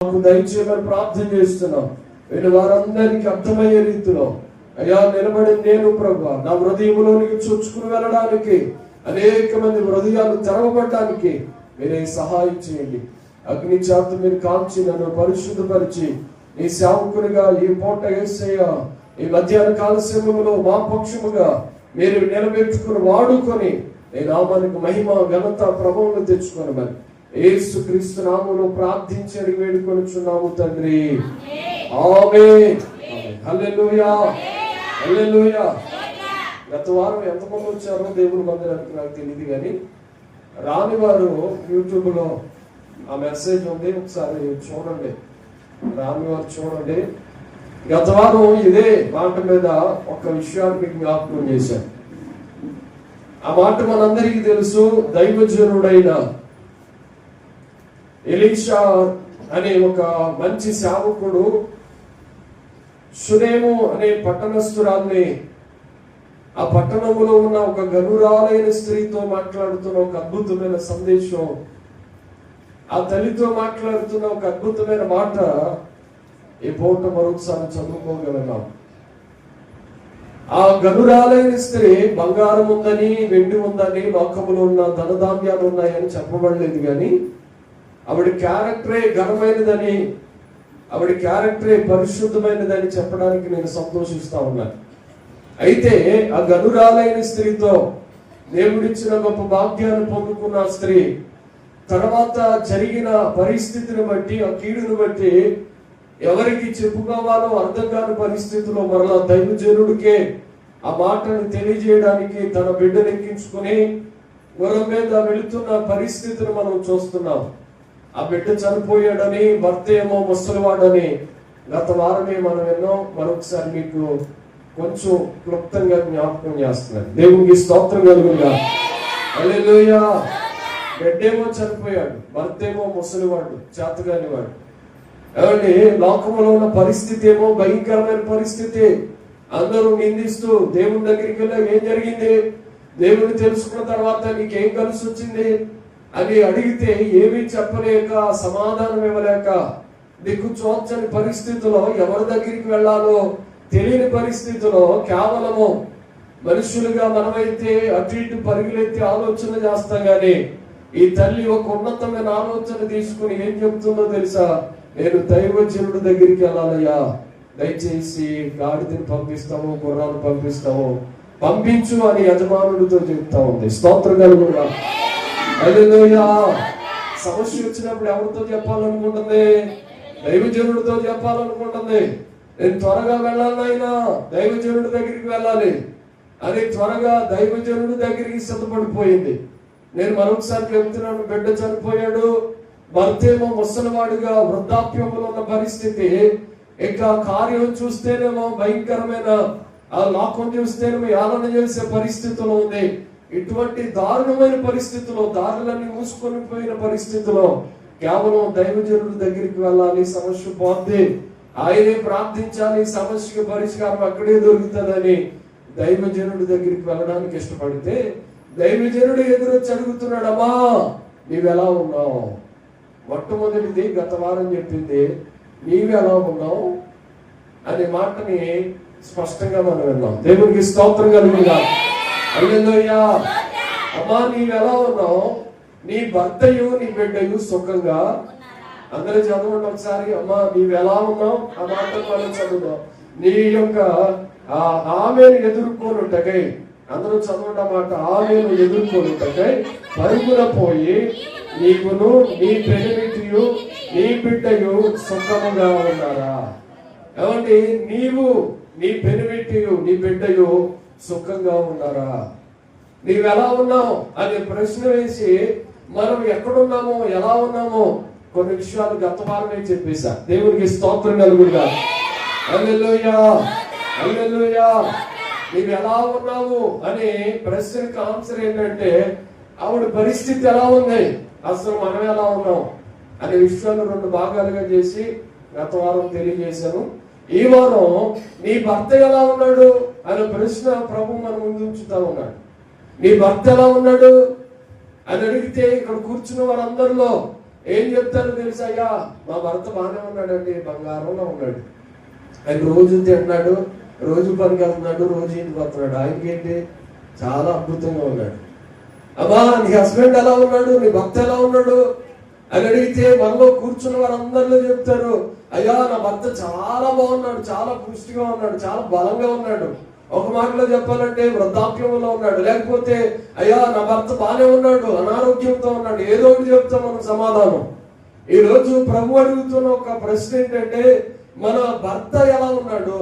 దయచేయమని ప్రార్థన చేస్తున్నాం. వీళ్ళు వారందరికీ అర్థమయ్యే రీతిలో అయ్యా నిలబడి నేను ప్రభువా నా హృదయంలోనికి చొచ్చుకుని వెళ్ళడానికి, అనేక మంది హృదయాలు తెరవబడడానికి మీరే సహాయం చేయండి. అగ్ని చేత మీరు కాల్చి నన్ను పరిశుద్ధపరిచి ఈ సేవకునిగా ఈ పూట యేసయ్య ఈ మధ్యాహ్న కాల సమయంలో మా పక్షముగా మీరు నిలబెట్టుకుని వాడుకొని నీ నామానికి మహిమ ఘనత ప్రభావం తెచ్చుకొని మరి యేసుక్రీస్తు నామములో ప్రార్థించి అడిగి వేడుకొనుచున్నాము తండ్రి. ఆమేన్. హల్లెలూయా హల్లెలూయా. గత వారం ఎంతమంది వచ్చారో దేవుని మందిరానికి నాకు తెలియదు, కానీ రాని వారు యూట్యూబ్ లో ఆ మెసేజ్ ఉంది, ఒకసారి చూడండి. రాని వారు చూడండి. గత వారం ఇదే మాట మీద ఒక విషయాన్ని మీకు జ్ఞాపకం చేశాను. ఆ మాట మనందరికీ తెలుసు. దైవజనుడైన ఎలీషా అనే ఒక మంచి సేవకుడు షునేము అనే పట్టణస్థురాల్ని, ఆ పట్టణంలో ఉన్న ఒక గనురాలైన స్త్రీతో మాట్లాడుతున్న ఒక అద్భుతమైన సందేశం, ఆ తల్లితో మాట్లాడుతున్న ఒక అద్భుతమైన మాట ఈ పూట మరొకసారి చదువుకోగలిగాం. ఆ గనురాలైన స్త్రీ బంగారం ఉందని, వెండి ఉందని, లోకములో ఉన్న ధనధాన్యాలు ఉన్నాయని చెప్పబడలేదు, కానీ ఆవిడ క్యారెక్టరే ఘనమైనదని, ఆవిడ క్యారెక్టరే పరిశుద్ధమైనదని చెప్పడానికి నేను సంతోషిస్తా ఉన్నాను. అయితే ఆ గనురాలైన స్త్రీతో దేవుడిచ్చిన గొప్ప భాగ్యాన్ని పొందుకున్న స్త్రీ తర్వాత జరిగిన పరిస్థితిని బట్టి, ఆ కీడును బట్టి ఎవరికి చెప్పుకోవాలో అర్థం కాని పరిస్థితిలో మరలా దైవజనుడికే ఆ మాటను తెలియజేయడానికి తన బిడ్డను ఎక్కించుకుని గుర్రం మీద వెళుతున్న పరిస్థితిని మనం చూస్తున్నాం. ఆ బిడ్డ చనిపోయాడని, భర్త ఏమో ముసలివాడని గత వారమే మనం ఎన్నో మరొకసారి మీకు కొంచెం క్లుప్తంగా జ్ఞాపకం చేస్తున్నాను. దేవునికి స్తోత్రం కలుగుగా. హల్లెలూయా. బిడ్డేమో చనిపోయాడు, భర్త ఏమో ముసలివాడు, చేతగాని వాడు. ఏమండి, లోకంలో ఉన్న పరిస్థితి ఏమో భయంకరమైన పరిస్థితి. అందరూ నిందిస్తూ దేవుని దగ్గరికి వెళ్ళా ఏం జరిగింది, దేవుని తెలుసుకున్న తర్వాత నీకేం కలిసి వచ్చింది అని అడిగితే ఏమీ చెప్పలేక, సమాధానం ఇవ్వలేక, దిక్కు చోచని పరిస్థితిలో ఎవరి దగ్గరికి వెళ్ళాలో తెలియని పరిస్థితిలో కేవలము మనుషులుగా మనమైతే అటు ఇటు పరుగులెత్తి ఆలోచన చేస్తాం, కానీ ఈ తల్లి ఒక ఉన్నతమైన ఆలోచన తీసుకుని ఏం చెప్తుందో తెలుసా? నేను దైవజనుడి దగ్గరికి వెళ్ళాలయ్యా, దయచేసి గాడిదని పంపిస్తాము, గుర్రాలు పంపిస్తాము, పంపించు అని యజమానుడితో చెప్తా ఉంది. స్తోత్రం కలుగుగా. హల్లెలూయా. సమస్య వచ్చినప్పుడు ఎవరితో చెప్పాలనుకుంటుంది? దైవజనుడితో చెప్పాలనుకుంటుంది. నేను త్వరగా వెళ్ళాలి అయినా దైవజనుడి దగ్గరికి వెళ్ళాలి అని త్వరగా దైవజనుడి దగ్గరికి సిద్ధపడిపోయింది. నేను మరొకసారి చెప్తున్నాను, బిడ్డ చనిపోయాడు, భర్త ఏమో ముసలివాడుగా వృద్ధాప్యంలో ఉన్న పరిస్థితి. ఇక కార్యం చూస్తేనేమో భయంకరమైన, ఆ లోకం చూస్తేనేమో యాలన చేసే పరిస్థితిలో ఉంది. ఇటువంటి దారుణమైన పరిస్థితిలో, దారులన్నీ మూసుకొని పోయిన పరిస్థితిలో కేవలం దైవజనుడి దగ్గరికి వెళ్ళాలి, సమస్య పోతే ఆయనే ప్రార్థించాలి, సమస్యకు పరిష్కారం అక్కడే దొరుకుతుందని దైవజనుడి దగ్గరికి వెళ్ళడానికి ఇష్టపడితే దైవజనుడు ఎదురొచ్చి అడుగుతున్నాడు, అమ్మా నీవెలా ఉన్నావు? మొట్టమొదటిది గత వారం చెప్పింది, నీవెలా ఉన్నావు అనే మాటని స్పష్టంగా మనం విన్నాం. దేవునికి స్తోత్రం కలుగుగా. హల్లెలూయా. అమ్మా నీవెలా ఉన్నావు? నీ భర్తయు నీ బిడ్డయు సుఖంగా. అందరూ చదవండి ఒకసారి. అమ్మా నీవెలా ఉన్నావు ఆ మాట మనం చదువుదాం. నీ యొక్క ఆమెను ఎదుర్కొనుటకై, అందరూ చదవండి అన్నమాట. ఆమెను ఎదుర్కొనుటకై పరుగున పోయి నీకును నీ పెనిమిటియు నీ బిడ్డయు సుఖముగా ఉన్నారా? ఏమండి, నీవు నీ పెనిమిటియు నీ బిడ్డయు సుఖంగా ఉన్నారా? నీవెలా ఉన్నావు అనే ప్రశ్న వేసి మనం ఎక్కడున్నామో, ఎలా ఉన్నామో కొన్ని విషయాలు గత వారమే చెప్పేశా. దేవునికి స్తోత్రం కలుగుగా. హల్లెలూయా హల్లెలూయా. నీవు ఎలా ఉన్నావు అనే ప్రశ్నకు ఆన్సర్ ఏంటంటే ఆవిడ పరిస్థితి ఎలా ఉంది, అసలు మనం ఎలా ఉన్నాం అనే విషయాలు రెండు భాగాలుగా చేసి గత వారం తెలియజేశాను. ఈ వారం నీ భర్త ఎలా ఉన్నాడు అనే ప్రశ్న ప్రభు మన ముందు ఉంచుతా ఉన్నాడు. నీ భర్త ఎలా ఉన్నాడు అని అడిగితే ఇక్కడ కూర్చున్న వారందరిలో ఏం చెప్తారో తెలుసా? అయ్యా మా భర్త బాగానే ఉన్నాడండి, బంగారంలో ఉన్నాడు, ఆయన రోజు తింటున్నాడు, రోజు పనికి వెళ్తున్నాడు, రోజు ఇంటికి వస్తున్నాడు, ఆయనకేంటి చాలా అద్భుతంగా ఉన్నాడు. అమ్మా నీ హస్బెండ్ ఎలా ఉన్నాడు, నీ భర్త ఎలా ఉన్నాడు అని అడిగితే మనలో కూర్చున్న వారందరిలో చెప్తారు, అయ్యా నా భర్త చాలా బాగున్నాడు, చాలా పుష్టిగా ఉన్నాడు, చాలా బలంగా ఉన్నాడు. ఒక మాటలో చెప్పాలంటే వృద్ధాప్యంలో ఉన్నాడు. లేకపోతే అయ్యా నా భర్త బాగానే ఉన్నాడు, అనారోగ్యంతో ఉన్నాడు. ఏదో ఒకటి చెప్తాం మనం సమాధానం. ఈ రోజు ప్రభు అడుగుతున్న ఒక ప్రశ్న ఏంటంటే, మన భర్త ఎలా ఉన్నాడు,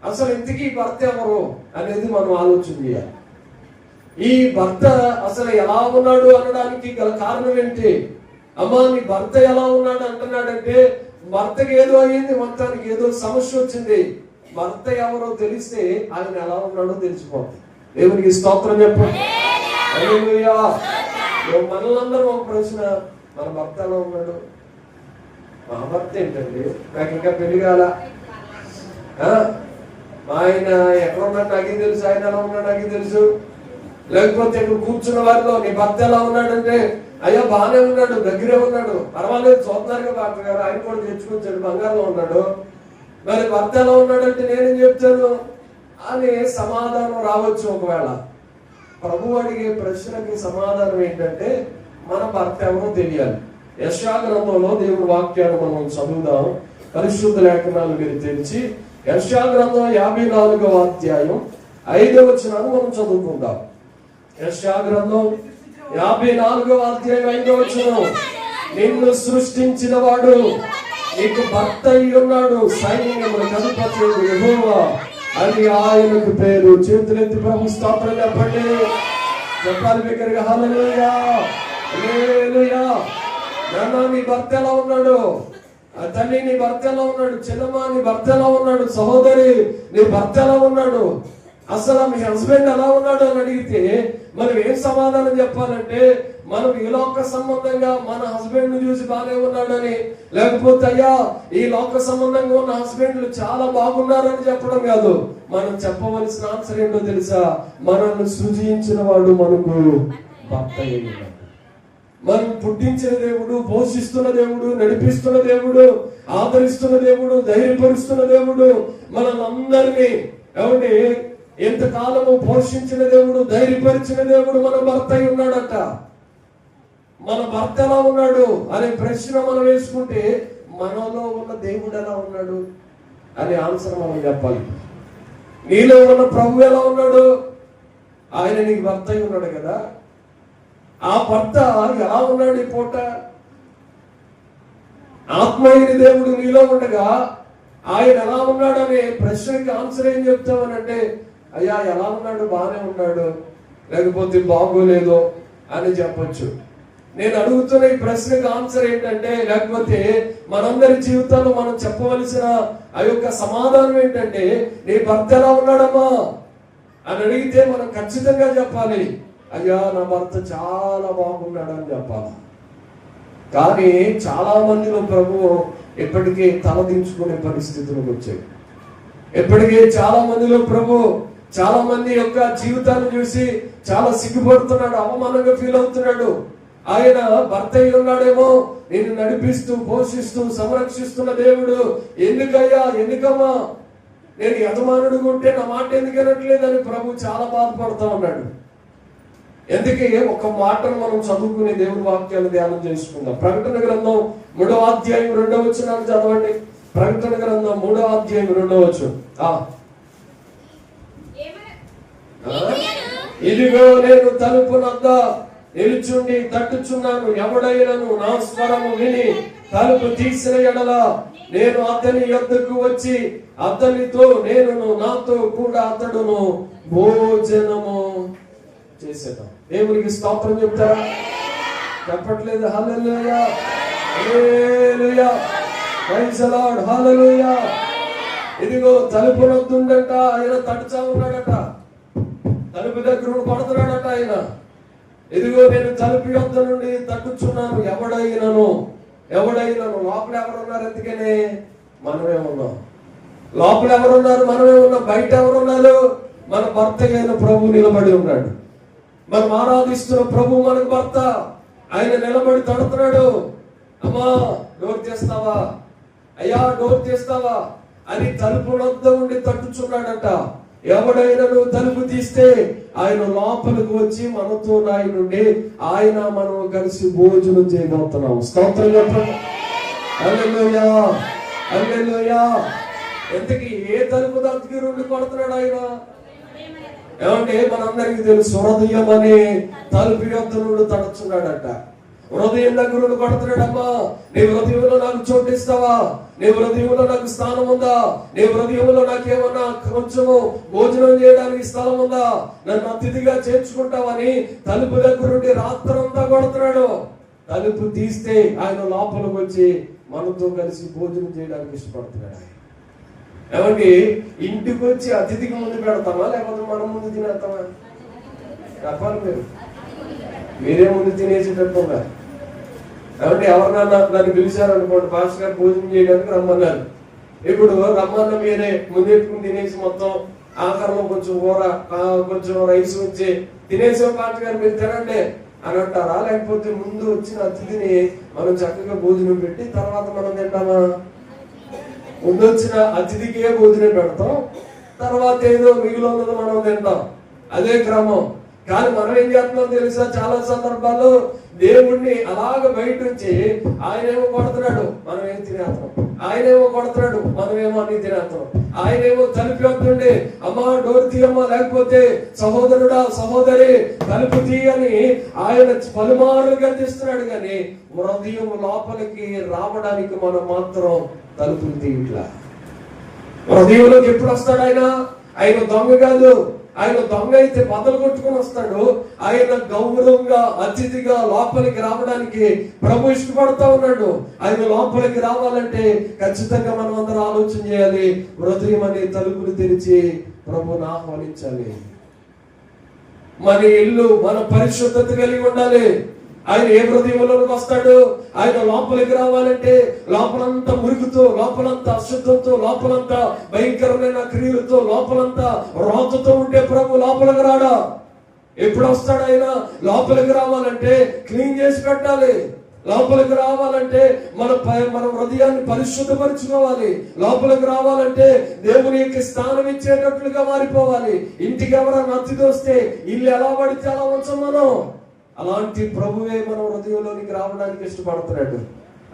అసలు ఇంతకీ భర్త ఎవరు అనేది మనం ఆలోచన చేయాలి. ఈ భర్త అసలు ఎలా ఉన్నాడు అనడానికి గల కారణం ఏంటి? అమ్మా నీ భర్త ఎలా ఉన్నాడు అంటున్నాడంటే, భర్తకి ఏదో అయ్యింది, మొత్తానికి ఏదో సమస్య వచ్చింది. భర్త ఎవరో తెలిస్తే ఆయన ఎలా ఉన్నాడో తెలిసిపోతుంది. దేవునికి స్తోత్రం చెప్పండి. హల్లెలూయా. మనలందరం ఒక ప్రశ్న, మన భర్త ఎలా ఉన్నాడు? మా భర్త ఏంటండి, నాకు ఇంకా పెళ్లి కాల, ఆయన ఎక్కడ ఉన్నాడు నాకే తెలుసు, ఆయన ఎలా ఉన్నాడు నాకే తెలుసు. లేకపోతే ఇక్కడ కూర్చున్న వారిలో నీ భర్త ఎలా ఉన్నాడంటే, అయ్యా బాగానే ఉన్నాడు, దగ్గరే ఉన్నాడు, పర్వాలేదు, చూస్తున్నారుగా డాక్టర్ గారు, ఆయన కూడా తెచ్చుకొచ్చాడు, బంగారంలో ఉన్నాడు. మరి భర్త ఎలా ఉన్నాడంటే నేనేం చెప్తాను అని సమాధానం రావచ్చు. ఒకవేళ ప్రభు అడిగే ప్రశ్నకి సమాధానం ఏంటంటే, మన భర్త ఎవరో తెలియాలి. యెషయా గ్రంథంలో దేవుడి వాక్యాన్ని మనం చదువుదాం. పరిశుద్ధ లేఖనాలు మీరు తెరిచి యెషయా గ్రంథం 54వ అధ్యాయం 5వ వచనాన్ని మనం చదువుకుందాం. యెషయా గ్రంథం 54వ అధ్యాయం 5వ వచనం, నిన్ను సృష్టించిన వాడు నీకు భర్త అయి ఉన్నాడు, సైన్యములకు అధిపతి యెహోవా అని ఆయనకు పేరు. చేతులెత్తి ప్రభు స్తోత్రం చెప్పండి. చెప్పాలి బిగ్గరగా హల్లెలూయా, హల్లెలూయా. నాన్న నీ భర్త ఎలా ఉన్నాడు? తల్లి నీ భర్త ఎలా ఉన్నాడు? చిన్నమ్మ నీ భర్త ఎలా ఉన్నాడు? సహోదరి నీ భర్త ఎలా ఉన్నాడు? అసలు మీ హస్బెండ్ ఎలా ఉన్నాడు అని అడిగితే మనం ఏం సమాధానం చెప్పాలంటే, మనం ఈ లోక సంబంధంగా మన హస్బెండ్ ను చూసి బాగానే ఉన్నాడని, లేకపోతే అయ్యా ఈ లోక సంబంధంగా ఉన్న హస్బెండ్లు చాలా బాగున్నారని చెప్పడం కాదు. మనం చెప్పవలసిన ఆన్సర్ ఏంటో తెలుసా? మనల్ని సృజించిన వాడు మనకు భర్త అయి ఉన్నాడు. మనం పుట్టించిన దేవుడు, పోషిస్తున్న దేవుడు, నడిపిస్తున్న దేవుడు, ఆదరిస్తున్న దేవుడు, ధైర్యపరుస్తున్న దేవుడు, మనల్ని ఏమండి ఎంతకాలము పోషించిన దేవుడు, ధైర్యపరిచిన దేవుడు మన భర్త అయి ఉన్నాడట. మన భర్త ఎలా ఉన్నాడు అనే ప్రశ్న మనం వేసుకుంటే, మనలో ఉన్న దేవుడు ఎలా ఉన్నాడు అనే ఆన్సర్ మనం చెప్పాలి. నీలో ఉన్న ప్రభు ఎలా ఉన్నాడు? ఆయన నీకు భర్త అయి ఉన్నాడు కదా. ఆ భర్త ఎలా ఉన్నాడు ఈ పూట? ఆత్మీయ దేవుడు నీలో ఉండగా ఆయన ఎలా ఉన్నాడు అనే ప్రశ్నకి ఆన్సర్ ఏం చెప్తామనంటే, అయ్యా ఎలా ఉన్నాడు, బాగానే ఉన్నాడు, లేకపోతే బాగోలేదో అని చెప్పొచ్చు. నేను అడుగుతున్న ఈ ప్రశ్నకు ఆన్సర్ ఏంటంటే, లేకపోతే మనందరి జీవితాల్లో మనం చెప్పవలసిన ఆ యొక్క సమాధానం ఏంటంటే, నీ భర్త ఎలా ఉన్నాడమ్మా అని అడిగితే మనం ఖచ్చితంగా చెప్పాలి, అయ్యా నా భర్త చాలా బాగున్నాడు అని చెప్పాలి. కానీ చాలా మందిలో ప్రభు ఇప్పటికే తలదించుకునే పరిస్థితులకు వచ్చాయి. ఇప్పటికే చాలా మందిలో ప్రభు చాలా మంది యొక్క జీవితాన్ని చూసి చాలా సిగ్గుపడుతున్నాడు, అవమానంగా ఫీల్ అవుతున్నాడు. ఆయన భర్త అయి ఉన్నాడేమో, నేను నడిపిస్తూ పోషిస్తూ సంరక్షిస్తున్న దేవుడు ఎందుకయ్యా, ఎందుకమ్మా నేను యజమానుడు ఉంటే నా మాట ఎందుకు అనట్లేదని ప్రభు చాలా బాధపడుతూ ఉన్నాడు. ఎందుకే ఒక మాటను మనం చదువుకునే దేవుని వాక్యాలు ధ్యానం చేసుకుందాం. ప్రకటన గ్రంథం 3వ అధ్యాయం 2వ వచనాన్ని చదవండి. ప్రకటన గ్రంథం 3వ అధ్యాయం 2వ వచనం. ఇదిగో నేను తలుపు వద్ద నిలుచుండి తట్టుచున్నాను, ఎవడైనను నా స్వరము విని తలుపు తీసిన ఎడల నేను అతని యొద్దకు వచ్చి అతనితో నేనును నాతో కూడా అతడును భోజనము చేసేద్దాం. దేవునికి స్తోత్రం చెప్తారా? చెప్పట్లేదు? హల్లెలూయా, హల్లెలూయా, ప్రైజ్ ది లార్డ్, హల్లెలూయా. ఇదిగో తలుపు వద్దుండట, ఆయన తడుచా ఉన్నాడట, తలుపు దగ్గర పడుతున్నాడట ఆయన. ఇదిగో నేను తలుపు యొద్ద నుండి తట్టుచున్నాను, ఎవడైనను లోపల ఎవరున్నారు? ఎందుకనే మనమే ఉన్నాం. లోపల ఎవరున్నారు? మనమే ఉన్నాం. బయట ఎవరున్నారు? మన భర్త అయిన ప్రభు నిలబడి ఉన్నాడు. మనం ఆరాధిస్తున్న ప్రభు మనకు భర్త. ఆయన నిలబడి తడుతున్నాడు. అమ్మా డోర్ తీస్తావా, అయ్యా డోర్ తీస్తావా అని తలుపు వద్ద ఉండి తట్టుచున్నాడట. ఎవడైనా నువ్వు తలుపు తీస్తే ఆయన లోపలికి వచ్చి మనతో నాయనుండి ఆయన మనం కలిసి భోజనం చేయబోతున్నాం. స్తోత్రం చెప్పండి. హల్లెలూయా, హల్లెలూయా. ఎంతకీ ఏ తలుపు దగ్గర ఉండి కొడుతున్నాడు ఆయన? ఏమంటే మనందరికీ తెలుసు, హృదయం అనే తలుపు యొద్ద నుండి తడుచున్నాడట. హృదయం దగ్గర నుండి కొడుతున్నాడమ్మా, నీ హృదయంలో నాకు చోటు ఇస్తావా, నీ హృదయంలో నాకు స్థానం ఉందా, నీ హృదయంలో నాకేమన్నా కొంచెము భోజనం చేయడానికి స్థలం ఉందా, నన్ను అతిథిగా చేర్చుకుంటావని తలుపు దగ్గర నుండి రాత్రంతా కొడుతున్నాడు. తలుపు తీస్తే ఆయన లోపలికి వచ్చి మనతో కలిసి భోజనం చేయడానికి ఇష్టపడుతున్నాడు. ఏమండి, ఇంటికి వచ్చి అతిథికి ముందు పెడతామా లేకపోతే మనం ముందు తినేస్తామా? చెప్పాలి మీరు, మీరే ముందు తినేసేటట్టుగా. ఏమంటే ఎవరినన్నా నన్ను పిలిచారు అనుకోండి, పాస్టర్ గారు భోజనం చేయడానికి రమ్మన్నారు. ఇప్పుడు రమ్మన్న మీరే ముందెట్టుకుని తినేసి మొత్తం ఆఖరిలో కొంచెం కూర కొంచెం రైస్ వచ్చి తినేసే పాస్టర్ గారు మీరు తినండి అని అంటారా? లేకపోతే ముందు వచ్చిన అతిథిని మనం చక్కగా భోజనం పెట్టి తర్వాత మనం తింటామా? ముందు వచ్చిన అతిథికే భోజనం పెడతాం, తర్వాత ఏదో మిగిలి ఉన్నది మనం తింటాం. అదే క్రమం. కానీ మనం ఏం చేస్తున్నాం తెలుసా? చాలా సందర్భాల్లో దేవుణ్ణి అలాగ బయట నుంచి ఆయనేమో కొడుతున్నాడు, మనం ఏం తినేస్తాం. ఆయనేమో కొడుతున్నాడు, మనమేమో అన్ని తినేస్తాం. ఆయనేమో తలుపు వస్తుండే, అమ్మా డోర్ తీయమ్మా, లేకపోతే సహోదరుడా సహోదరి తలుపు తీయని ఆయన పలుమార్లు గర్దిస్తున్నాడు. కానీ హృదయం లోపలికి రావడానికి మనం మాత్రం తలుపులు తీయట్లా. హృదయంలోకి ఎప్పుడు వస్తాడు ఆయన? ఆయన దొంగ కాదు. ఆయన దొంగ అయితే బదలు కొట్టుకుని వస్తాడు. ఆయన గౌరవంగా అతిథిగా లోపలికి రావడానికి ప్రభు ఇష్టపడతా ఉన్నాడు. ఆయన లోపలికి రావాలంటే ఖచ్చితంగా మనం అందరం ఆలోచన చేయాలి. హృదయం అనే తలుపులు తెరిచి ప్రభుని ఆహ్వానించాలి. మన ఇల్లు మన పరిశుద్ధత కలిగి ఉండాలి. ఆయన ఏ హృదయంలోకి వస్తాడు? ఆయన లోపలికి రావాలంటే లోపలంతా మురుగుతో, లోపలంతా అశుద్ధంతో, లోపలంతా భయంకరమైన క్రియలతో, లోపలంతా రోతతో ఉంటే ప్రభు లోపలికి రాడా? ఎప్పుడు వస్తాడు ఆయన? లోపలికి రావాలంటే క్లీన్ చేసి పెట్టాలి. లోపలికి రావాలంటే మన హృదయాన్ని పరిశుద్ధపరచుకోవాలి. లోపలికి రావాలంటే దేవునికి స్థానం ఇచ్చేటట్లుగా మారిపోవాలి. ఇంటికి ఎవరైనా అతిథి వస్తే ఇల్లు ఎలా పడితే అలా ఉంచాం మనం. అలాంటి ప్రభువే మన హృదయంలోనికి రావడానికి ఇష్టపడుతున్నాడు.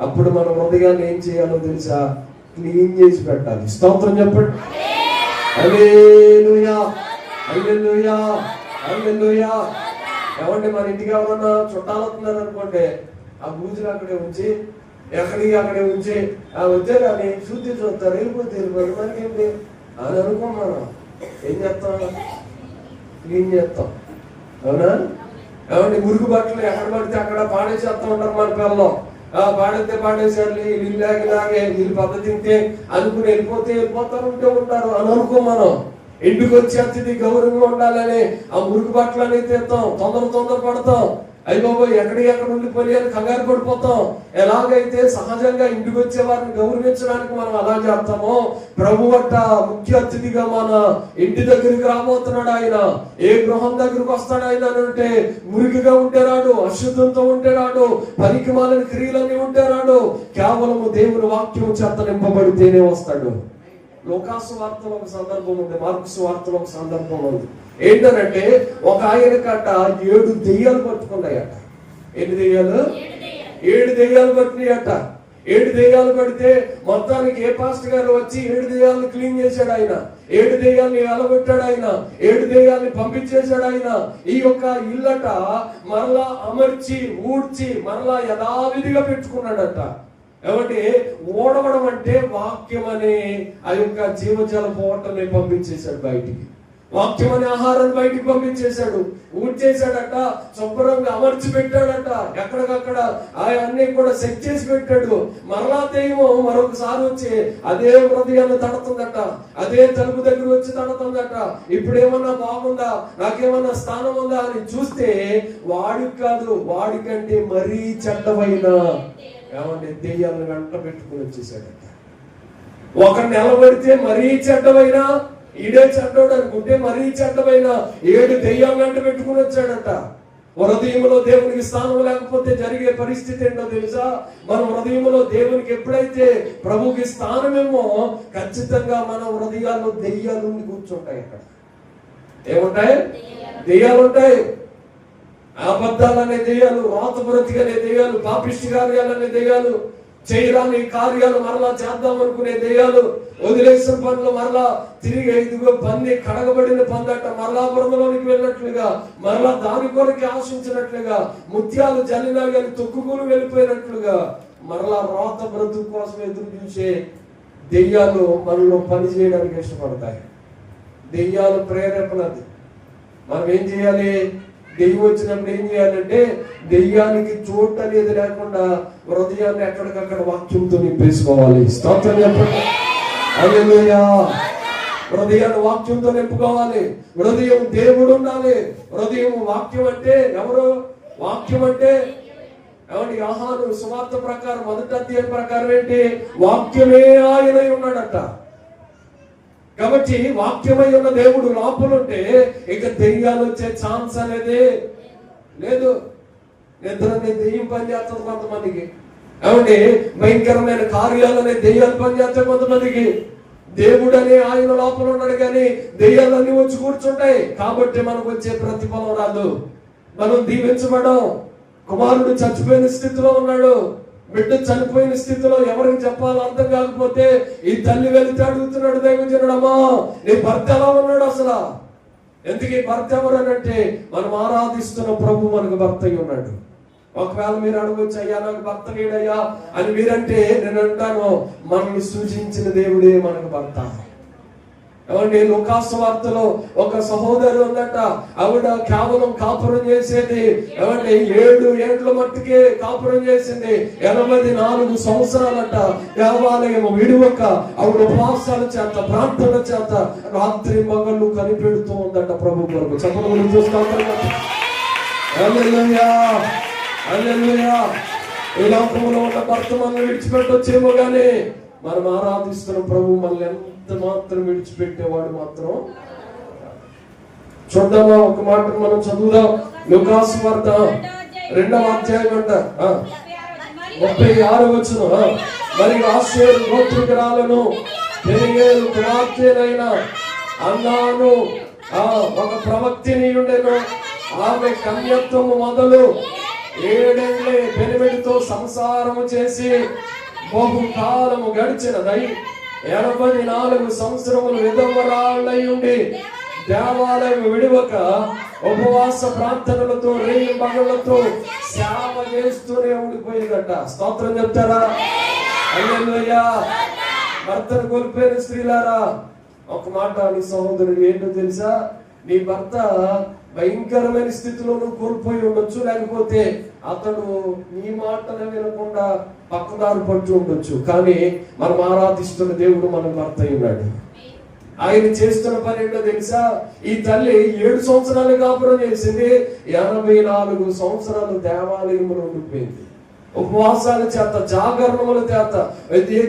అప్పుడు మన హృదయాన్ని ఏం చేయాలో తెలుసా? క్లీన్ చేసి పెట్టాలి. స్తోత్రం చెప్పండి. హల్లెలూయా, హల్లెలూయా, హల్లెలూయా. ఏమంటే మన ఇంటికి ఎవరన్నా చుట్టాలు వస్తున్నారు అనుకోండి, ఆ బూజులు అక్కడే ఉంచి అక్కడే ఉంచి వచ్చే కానీ శుద్ధి చూస్తారు, వెళ్ళిపోతారు. మనకేంటి అని అనుకున్నాను. ఏం చేస్తాం? క్లీన్ చేస్తాం. అవునా? ఏమంటే మురుగు బట్టలు ఎక్కడ పడితే అక్కడ పాడేసేస్తా ఉంటారు మన పిల్లలు. పాడైతే పాడేసారు, ఇల్లాగే వీళ్ళు పద్ధతి తింటే అనుకుని వెళ్ళిపోతారు ఉంటారు అని అనుకో. మనం ఇంటికి వచ్చి అతిథి గౌరవంగా ఉండాలని ఆ మురుగు బట్టలు అనేది తీస్తాం, తొందర పడతాం. అయ్యి బాబోయ్ ఎక్కడ ఉండిపోయి అని కంగారు పడిపోతాం. ఎలాగైతే సహజంగా ఇంటికి వచ్చే వారిని గౌరవించడానికి మనం అలా చేస్తామో, ప్రభు అట్ట ముఖ్య అతిథిగా మన ఇంటి దగ్గరికి రాబోతున్నాడు. ఆయన ఏ గృహం దగ్గరికి వస్తాడు ఆయన అంటే మురికిగా ఉంటే రాడు, అశుద్ధంతో ఉంటే రాడు, పనికి మాలిన క్రియలన్నీ ఉంటే రాడు. కేవలము దేవుని వాక్యం చేత నింపబడితేనే వస్తాడు. లోకాసు వార్తలో ఒక సందర్భం ఉంది, మార్క్స్ వార్తలో ఒక సందర్భం ఉంది. ఏంటనంటే ఒక ఆయన కట్ట 7 దెయ్యాలు పట్టుకున్నాయట. ఎన్ని దెయ్యాలు? 7 దెయ్యాలు పట్టినాయట. 7 దెయ్యాలు పడితే మొత్తానికి ఏ పాస్టర్ గారు వచ్చి 7 దెయ్యాలను క్లీన్ చేశాడు ఆయన. 7 దెయ్యాలని ఎలగొట్టాడు ఆయన. 7 దెయ్యాలని పంపించేశాడు ఆయన. ఈ యొక్క ఇల్లట మరలా అమర్చి ఊడ్చి మరలా యథావిధిగా పెట్టుకున్నాడట. ఏమంటే ఓడవడం అంటే వాక్యం అనే ఆ యొక్క జీవజల పోవటాన్ని పంపించేశాడు బయటికి. వాక్యం అనే ఆహారాన్ని బయటికి పంపించేశాడు. ఊడ్చేశాడట, శుభ్రంగా అమర్చి పెట్టాడట. ఎక్కడికక్కడ అన్ని కూడా సెట్ చేసి పెట్టాడు. మరలా దెయ్యము మరొకసారి వచ్చి అదే హృదయాన్ని తడుతుందట, అదే తలుపు దగ్గర వచ్చి తడుతుందట. ఇప్పుడేమన్నా బాగుందా, నాకేమన్నా స్థానం ఉందా అని చూస్తే వాడికి కాదు, వాడికంటే మరీ చెడ్డమైన ఏమంటే దెయ్యాలను వెంట పెట్టుకుని వచ్చేసాడట. ఒక నెల పడితే మరీ చెడ్డమైనా ఈడే చెడ్డోడు అనుకుంటే మరీ చెడ్డమైన 7 దెయ్యాలు వెంట పెట్టుకుని వచ్చాడట. హృదయంలో దేవునికి స్థానం లేకపోతే జరిగే పరిస్థితి ఏంటో తెలుసా? మన హృదయంలో దేవునికి ఎప్పుడైతే ప్రభుకి స్థానమేమో ఖచ్చితంగా మన హృదయాల్లో దెయ్యాలు కూర్చుంటాయి. అక్కడ ఏముంటాయి? దెయ్యాలు ఉంటాయి. అబద్ధాలనే దెయ్యాలు, రాత బ్రతికనే దెయ్యాలు, పాపిష్టి కార్యాలనే దెయ్యాలు, చేయరాని కార్యాలు మరలా చేద్దాం అనుకునే దెయ్యాలు, వదిలేసిన పనులు మరలా తిరిగి ఇదిగో పంది కడగబడిన పందట మరలా బురదలోనికి వెళ్ళినట్లుగా, మరలా దాని కొరకు ఆశించినట్లుగా, ముత్యాలు జల్లినా కానీ తొక్కుకుని వెళ్ళిపోయినట్లుగా మరలా రాత బ్రతుకు కోసం ఎదురు చూసే దెయ్యాలు మనలో పని చేయడానికి ఇష్టపడతాయి. దెయ్యాలు ప్రేరేపణది. మనం ఏం చేయాలి? దెయ్యం వచ్చినప్పుడు ఏం చేయాలంటే దెయ్యానికి చోటు అనేది లేకుండా హృదయాన్ని ఎక్కడికక్కడ వాక్యంతో నింపేసుకోవాలి. స్తోత్రం చెప్పండి. హల్లెలూయా. హృదయాన్ని వాక్యంతో నింపుకోవాలి. హృదయం దేవుడు ఉండాలి. హృదయం వాక్యం అంటే ఎవరు? వాక్యం అంటే ఏమండి? యోహాను సువార్త ప్రకారం 1వ అధ్యాయం ప్రకారం ఏంటి? వాక్యమే ఆయనై ఉన్నాడట. కాబట్టి వాక్యమై ఉన్న దేవుడు లోపలుంటే ఇక దెయ్యాలు వచ్చే ఛాన్స్ అనేది లేదు. నిద్ర అనే దెయ్యం పనిచేస్తుంది కొంతమందికి. ఏమండి? భయంకరమైన కార్యాలనే దెయ్యాలు పనిచేస్తాయి కొంతమందికి. దేవుడు అనే ఆయన లోపల ఉన్నాడు కానీ దెయ్యాలన్నీ వచ్చి కూర్చుంటాయి. కాబట్టి మనకు వచ్చే ప్రతిఫలం రాదు. మనం దీవించబడం. కుమారుడు చచ్చిపోయిన స్థితిలో ఉన్నాడు, బిడ్డ చనిపోయిన స్థితిలో ఎవరికి చెప్పాలో అర్థం కాకపోతే ఈ తల్లి వెళితే అడుగుతున్నాడు దైవజనుడమ్మా, నీ భర్త ఎలా ఉన్నాడు అసలు? ఎందుకు ఈ భర్త ఎవరనంటే మనం ఆరాధిస్తున్న ప్రభు మనకు భర్త అయి ఉన్నాడు. ఒకవేళ మీరు అడగొచ్చు, అయ్యా నాకు భర్త లేడయ్యా అని మీరంటే నేను అంటాను, మనల్ని సూచించిన దేవుడే మనకు భర్త. ఏమండి? లూకాసు వార్తలో ఒక సహోదరు ఉందట. ఆవిడ కేవలం కాపురం చేసేది ఏమండి 7 ఏళ్ల మట్టుకే కాపురం చేసింది. 84 సంవత్సరాలట దేవాలయం విడువక ఆవిడ ఉపవాసాల చేత ప్రార్థన చేత రాత్రి మగళ్ళు కనిపెడుతూ ఉందట ప్రభు కొరకు. చెప్పడం చూస్తాం. హల్లెలూయా, హల్లెలూయా. ఈ లోకంలో ఉన్న భర్త మనల్ని విడిచిపెట్టొచ్చేమో గానీ మనం ఆరాధిస్తున్న ప్రభు మనల్ని ఎంత మాత్రం విడిచిపెట్టేవాడు మాత్రం. చూద్దామా? ఒక మాట మనం చదువుదాం. లూకాసు వార్త 2వ అధ్యాయం అంట 36వ వచనం. మరియు ఆషేరు గోత్రికురాలను పెనియేలు కుమార్తెనైన అన్నాను ఒక ప్రవక్తిని ఉండెను. ఆమె కన్యత్వము మొదలు 7 ఏళ్లే పెనిమిడితో సంసారము చేసి బహుకాలము గడిచినదై 84 సంవత్సరములు విధవరాళ్ళై ఉండి దేవాలయం విడివక ఉపవాస ప్రార్థనలతో రేయి పగళ్లతో సేవ చేస్తూనే ఉండిపోయిందట. స్తోత్రం చెప్తారా? హల్లెలూయా. భర్తను కోల్పోయిన స్త్రీలారా ఒక మాట నీ సహోదరుడు ఏంటో తెలుసా? నీ భర్త భయంకరమైన స్థితిలో నువ్వు కోల్పోయి ఉండొచ్చు, లేకపోతే అతడు నీ మాటలు వినకుండా పక్కదారు పట్టు ఉండొచ్చు. కానీ మనం ఆరాధిస్తున్న దేవుడు మన భర్త అయి ఉన్నాడు. ఆయన చేస్తున్న పని ఏంటో తెలుసా? ఈ తల్లి 7 సంవత్సరాలు కాపురం చేసింది, 84 సంవత్సరాలు దేవాలయంలో ఉండిపోయింది. ఉపవాసాల చేత, జాగరణముల చేత,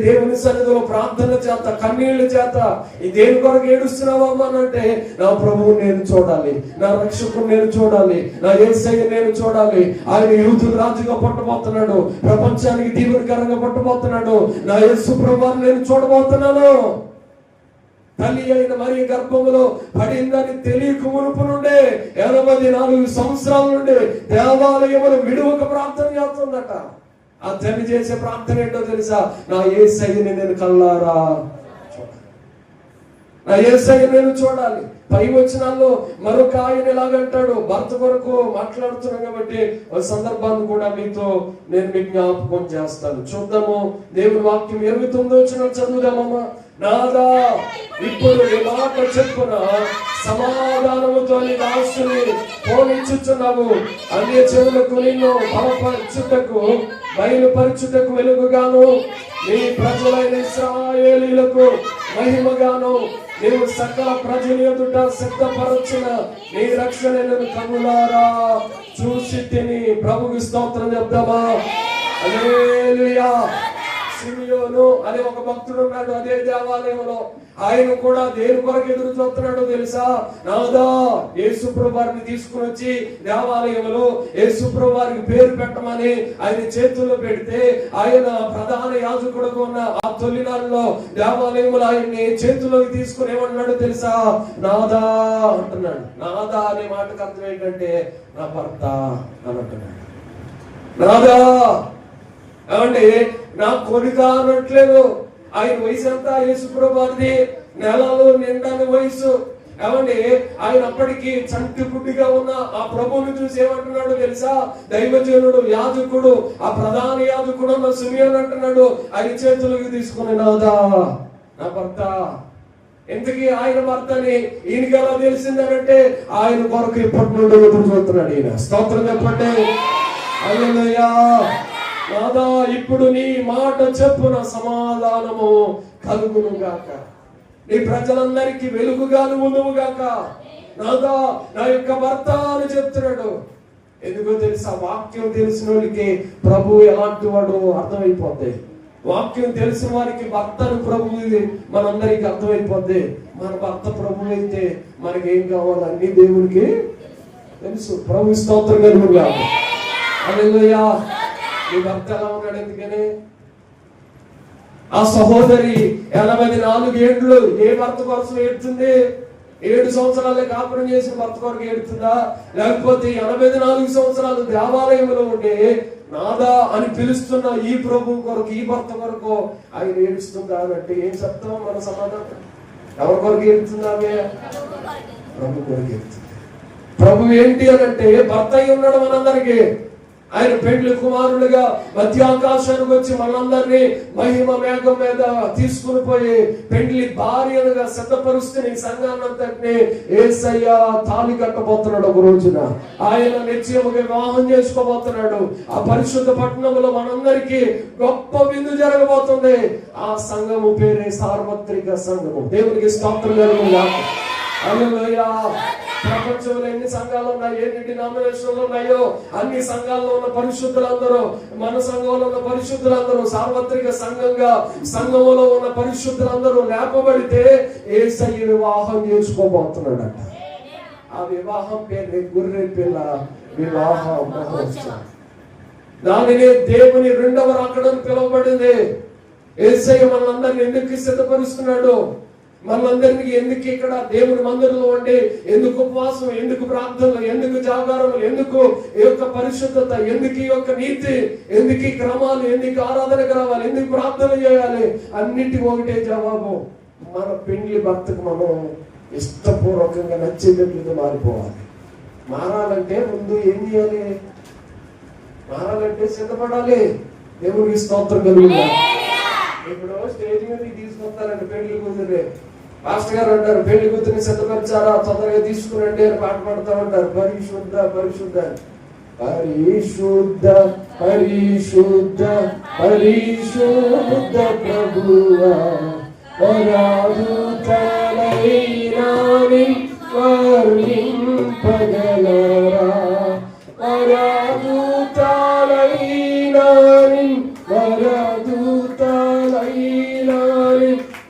దేవుని సన్నిధిలో ప్రార్థన చేత, కన్నీళ్ల చేత. ఈ దేని కొరకు ఏడుస్తున్నావమ్మా అంటే నా ప్రభువు నేను చూడాలి, నా రక్షకుడు నేను చూడాలి, నా యేసయ్య నేను చూడాలి. ఆయన యూదుల రాజుగా పట్టబోతున్నాడు, ప్రపంచానికి దీవెనకరంగా పట్టబోతున్నాడు. నా యేసు ప్రభువుని నేను చూడబోతున్నాను. తల్లి అయిన మరి గర్భములో పడిందని తెలియక మునుపు నుండే 84 సంవత్సరాల నుండి దేవాలయములు విడువక ప్రార్థన చేస్తుందట. ఆ తల్లి చేసే ప్రార్థన ఏంటో తెలుసా? నా యేసయ్యని నేను కల్లారా చూడాలి, నా యేసయ్యని నేను చూడాలి. పై వచనాల్లో మరొక ఆయన ఎలాగంటాడు? భర్త కొరకు మాట్లాడుతున్నాం కాబట్టి ఒక సందర్భాన్ని కూడా మీతో నేను మీకు జ్ఞాపకం చేస్తాను. చూద్దాము. దేవుని వాక్యం 29వ వచనం చదువుదామమ్మా. నాదా ఇప్పుడు ఈ మాట చెప్పున సమాధానముతో నీ దాసుని పోనించుచున్నావు. అన్య చెవులకు నిన్ను బలపరచుటకు బయలుపరచుటకు వెలుగుగాను, నీ ప్రజలైన ఇశ్రాయేలీయులకు మహిమగాను నీవు సకల ప్రజల ఎదుట సిద్ధపరచిన నీ రక్షణను కనులారా చూసి తిని. ప్రభుకి స్తోత్రం చెప్దామా? హల్లెలూయా. సిమియోను అనే ఒక భక్తుడు ఉన్నాడు అదే దేవాలయంలో. ఆయన కూడా దేని కొరకు ఎదురు చూస్తున్నాడో తెలుసా? నాదా యేసుప్రభు వారిని తీసుకుని వచ్చి దేవాలయంలో యేసుప్రభు వారికి పేరు పెట్టమని ఆయన చేతుల్లో పెడితే, ఆయన ప్రధాన యాజకుడుగా ఉన్న ఆ తొలినాళ్ళలో దేవాలయంలో ఆయన్ని చేతుల్లోకి తీసుకుని ఏమన్నాడు తెలుసా? నాదా అంటున్నాడు. నాదా అనే మాటకు అర్థం ఏంటంటే నా భర్త అని అంటున్నాడు. నాదా ఏమండి, నా కొడుక అనట్లేదు. ఆయన వయసు ఎంత? యేసుప్రభు వారిది నెలలు నిండని వయసు. ఏమండి, ఆయన అప్పటికి చంటి గుడ్డిగా ఉన్న ఆ ప్రభువుని చూసి ఏమంటున్నాడు తెలుసా? దైవజనుడు యాజకుడు, ఆ ప్రధాన యాజకుడు ఉన్న సిమియోను అంటున్నాడు ఆయన చేతులకు తీసుకుని నాదా నా భర్త. ఎందుకు ఆయన భర్తని ఈయనకి ఎలా తెలిసిందనంటే ఆయన కొరకు ఇప్పటి నుండి ఎదురు చూస్తున్నాడు ఈయన. స్తోత్రం చెప్పండి. హల్లెలూయా. నాదా ఇప్పుడు నీ మాట చెప్పున సమాధానము కలుగును గాక, నీ ప్రజలందరికీ వెలుగుగా నువ్వు గాక. నాదా నా యొక్క భర్త అని చెప్తున్నాడు. ఎందుకో తెలుసా? వాక్యం తెలిసిన వాళ్ళకి ప్రభు ఎలాంటి వాడు అర్థమైపోద్ది. వాక్యం తెలిసిన వారికి భర్తను ప్రభు మనందరికి అర్థమైపోద్ది. మన భర్త ప్రభు అయితే మనకేం కావాలి అన్ని దేవునికి తెలుసు. ప్రభు స్తోత్రం కలుగును గాక. హల్లెలూయా. నీ భర్త ఎలా ఉన్నాడు? ఎందుకని ఆ సహోదరి 84 ఏళ్ళు ఏ భర్త కోసం ఏడుతుంది? 7 సంవత్సరాలే కాపురం చేసిన భర్త కొరకు ఏడుతుందా? లేకపోతే 84 సంవత్సరాలు దేవాలయంలో ఉండే నాదా అని పిలుస్తున్న ఈ ప్రభు కొరకు, ఈ భర్త కొరకు ఆయన ఏడుస్తుందా అంటే ఏం చెప్తాం మన సమాధానం? ఎవరి కొరకు ఏడుతుందామే? ప్రభు కొరకు ఏడుతుంది. ప్రభు ఏంటి అని అంటే భర్త అయి ఉన్నాడు మనందరికీ. ఆయన పెండ్లి కుమారులుగా మధ్యాకాశానికి వచ్చి మనందరినీ మహిమ మేఘం మీద తీసుకుని పోయి పెండ్లి భార్యలుగా సిద్ధపరుస్తున్న ఈ సంఘాన్నంతటినీ యేసయ్య తాళి కట్టబోతున్నాడు. ఒక రోజున ఆయన నిశ్చయముగా వివాహం చేసుకోబోతున్నాడు. ఆ పరిశుద్ధ పట్టణంలో మనందరికీ గొప్ప విందు జరగబోతుంది. ఆ సంఘము పేరే సార్వత్రిక సంఘము. దేవునికి స్తోత్రం కలుగును. హల్లెలూయా. ప్రపంచంలో ఎన్ని సంఘాలు ఉన్నాయి, ఎన్ని డినామినేషన్లు ఉన్నాయో అన్ని సంఘాల్లో ఉన్న పరిశుద్ధులందరూ, మన సంఘంలో ఉన్న పరిశుద్ధులందరూ సార్వత్రిక సంఘంగా సంఘంలో ఉన్న పరిశుద్ధులందరూ లేపబడితే యేసయ్య వివాహం చేసుకోబోతున్నాడట. ఆ వివాహం పేరు గొర్రె పిల్ల వివాహ మహోత్సవం. దానినే దేవుని రెండవ రాకడని పిలువబడింది. యేసయ్య మనందరిని ఎందుకు సిద్ధపరుస్తున్నాడు? మనందరికీ ఎందుకు ఇక్కడ దేవుని మందిరంలో ఉండి ఎందుకు ఉపవాసం, ఎందుకు ప్రార్థనలు, ఎందుకు జాగారములు, ఎందుకు ఈ యొక్క పరిశుద్ధత, ఎందుకు ఈ యొక్క నీతి, ఎందుకు ఈ క్రమాలు, ఎందుకు ఆరాధనకు రావాలి, ఎందుకు ప్రార్థన చేయాలి? అన్నిటికీ ఒకటే జవాబు, మన పెండ్లి భర్తకు మనం ఇష్టపూర్వకంగా నచ్చేటట్లుగా మారిపోవాలి. మారాలంటే ముందు ఏం చేయాలి? మారాలంటే సిద్ధపడాలి. దేవుడికి స్తోత్రం కలుగుతుంది. ఇప్పుడు స్టేజ్ మీదకి తీసుకొస్తారండి పెళ్లి కూతురే. మాస్టర్ గారు అంటారు పెళ్లి కూతురిని సిద్ధపరిచారా, తొందరగా తీసుకురండి అని పాట పాడుతూ ఉంటారు. పరిశుద్ధ పరిశుద్ధ పరిశుద్ధ పరిశుద్ధ పరిశుద్ధ ప్రభువా పరాధుతలైనాని వర్ణింపగలరా, పరాధుతలైనాని వరదూతలైనాని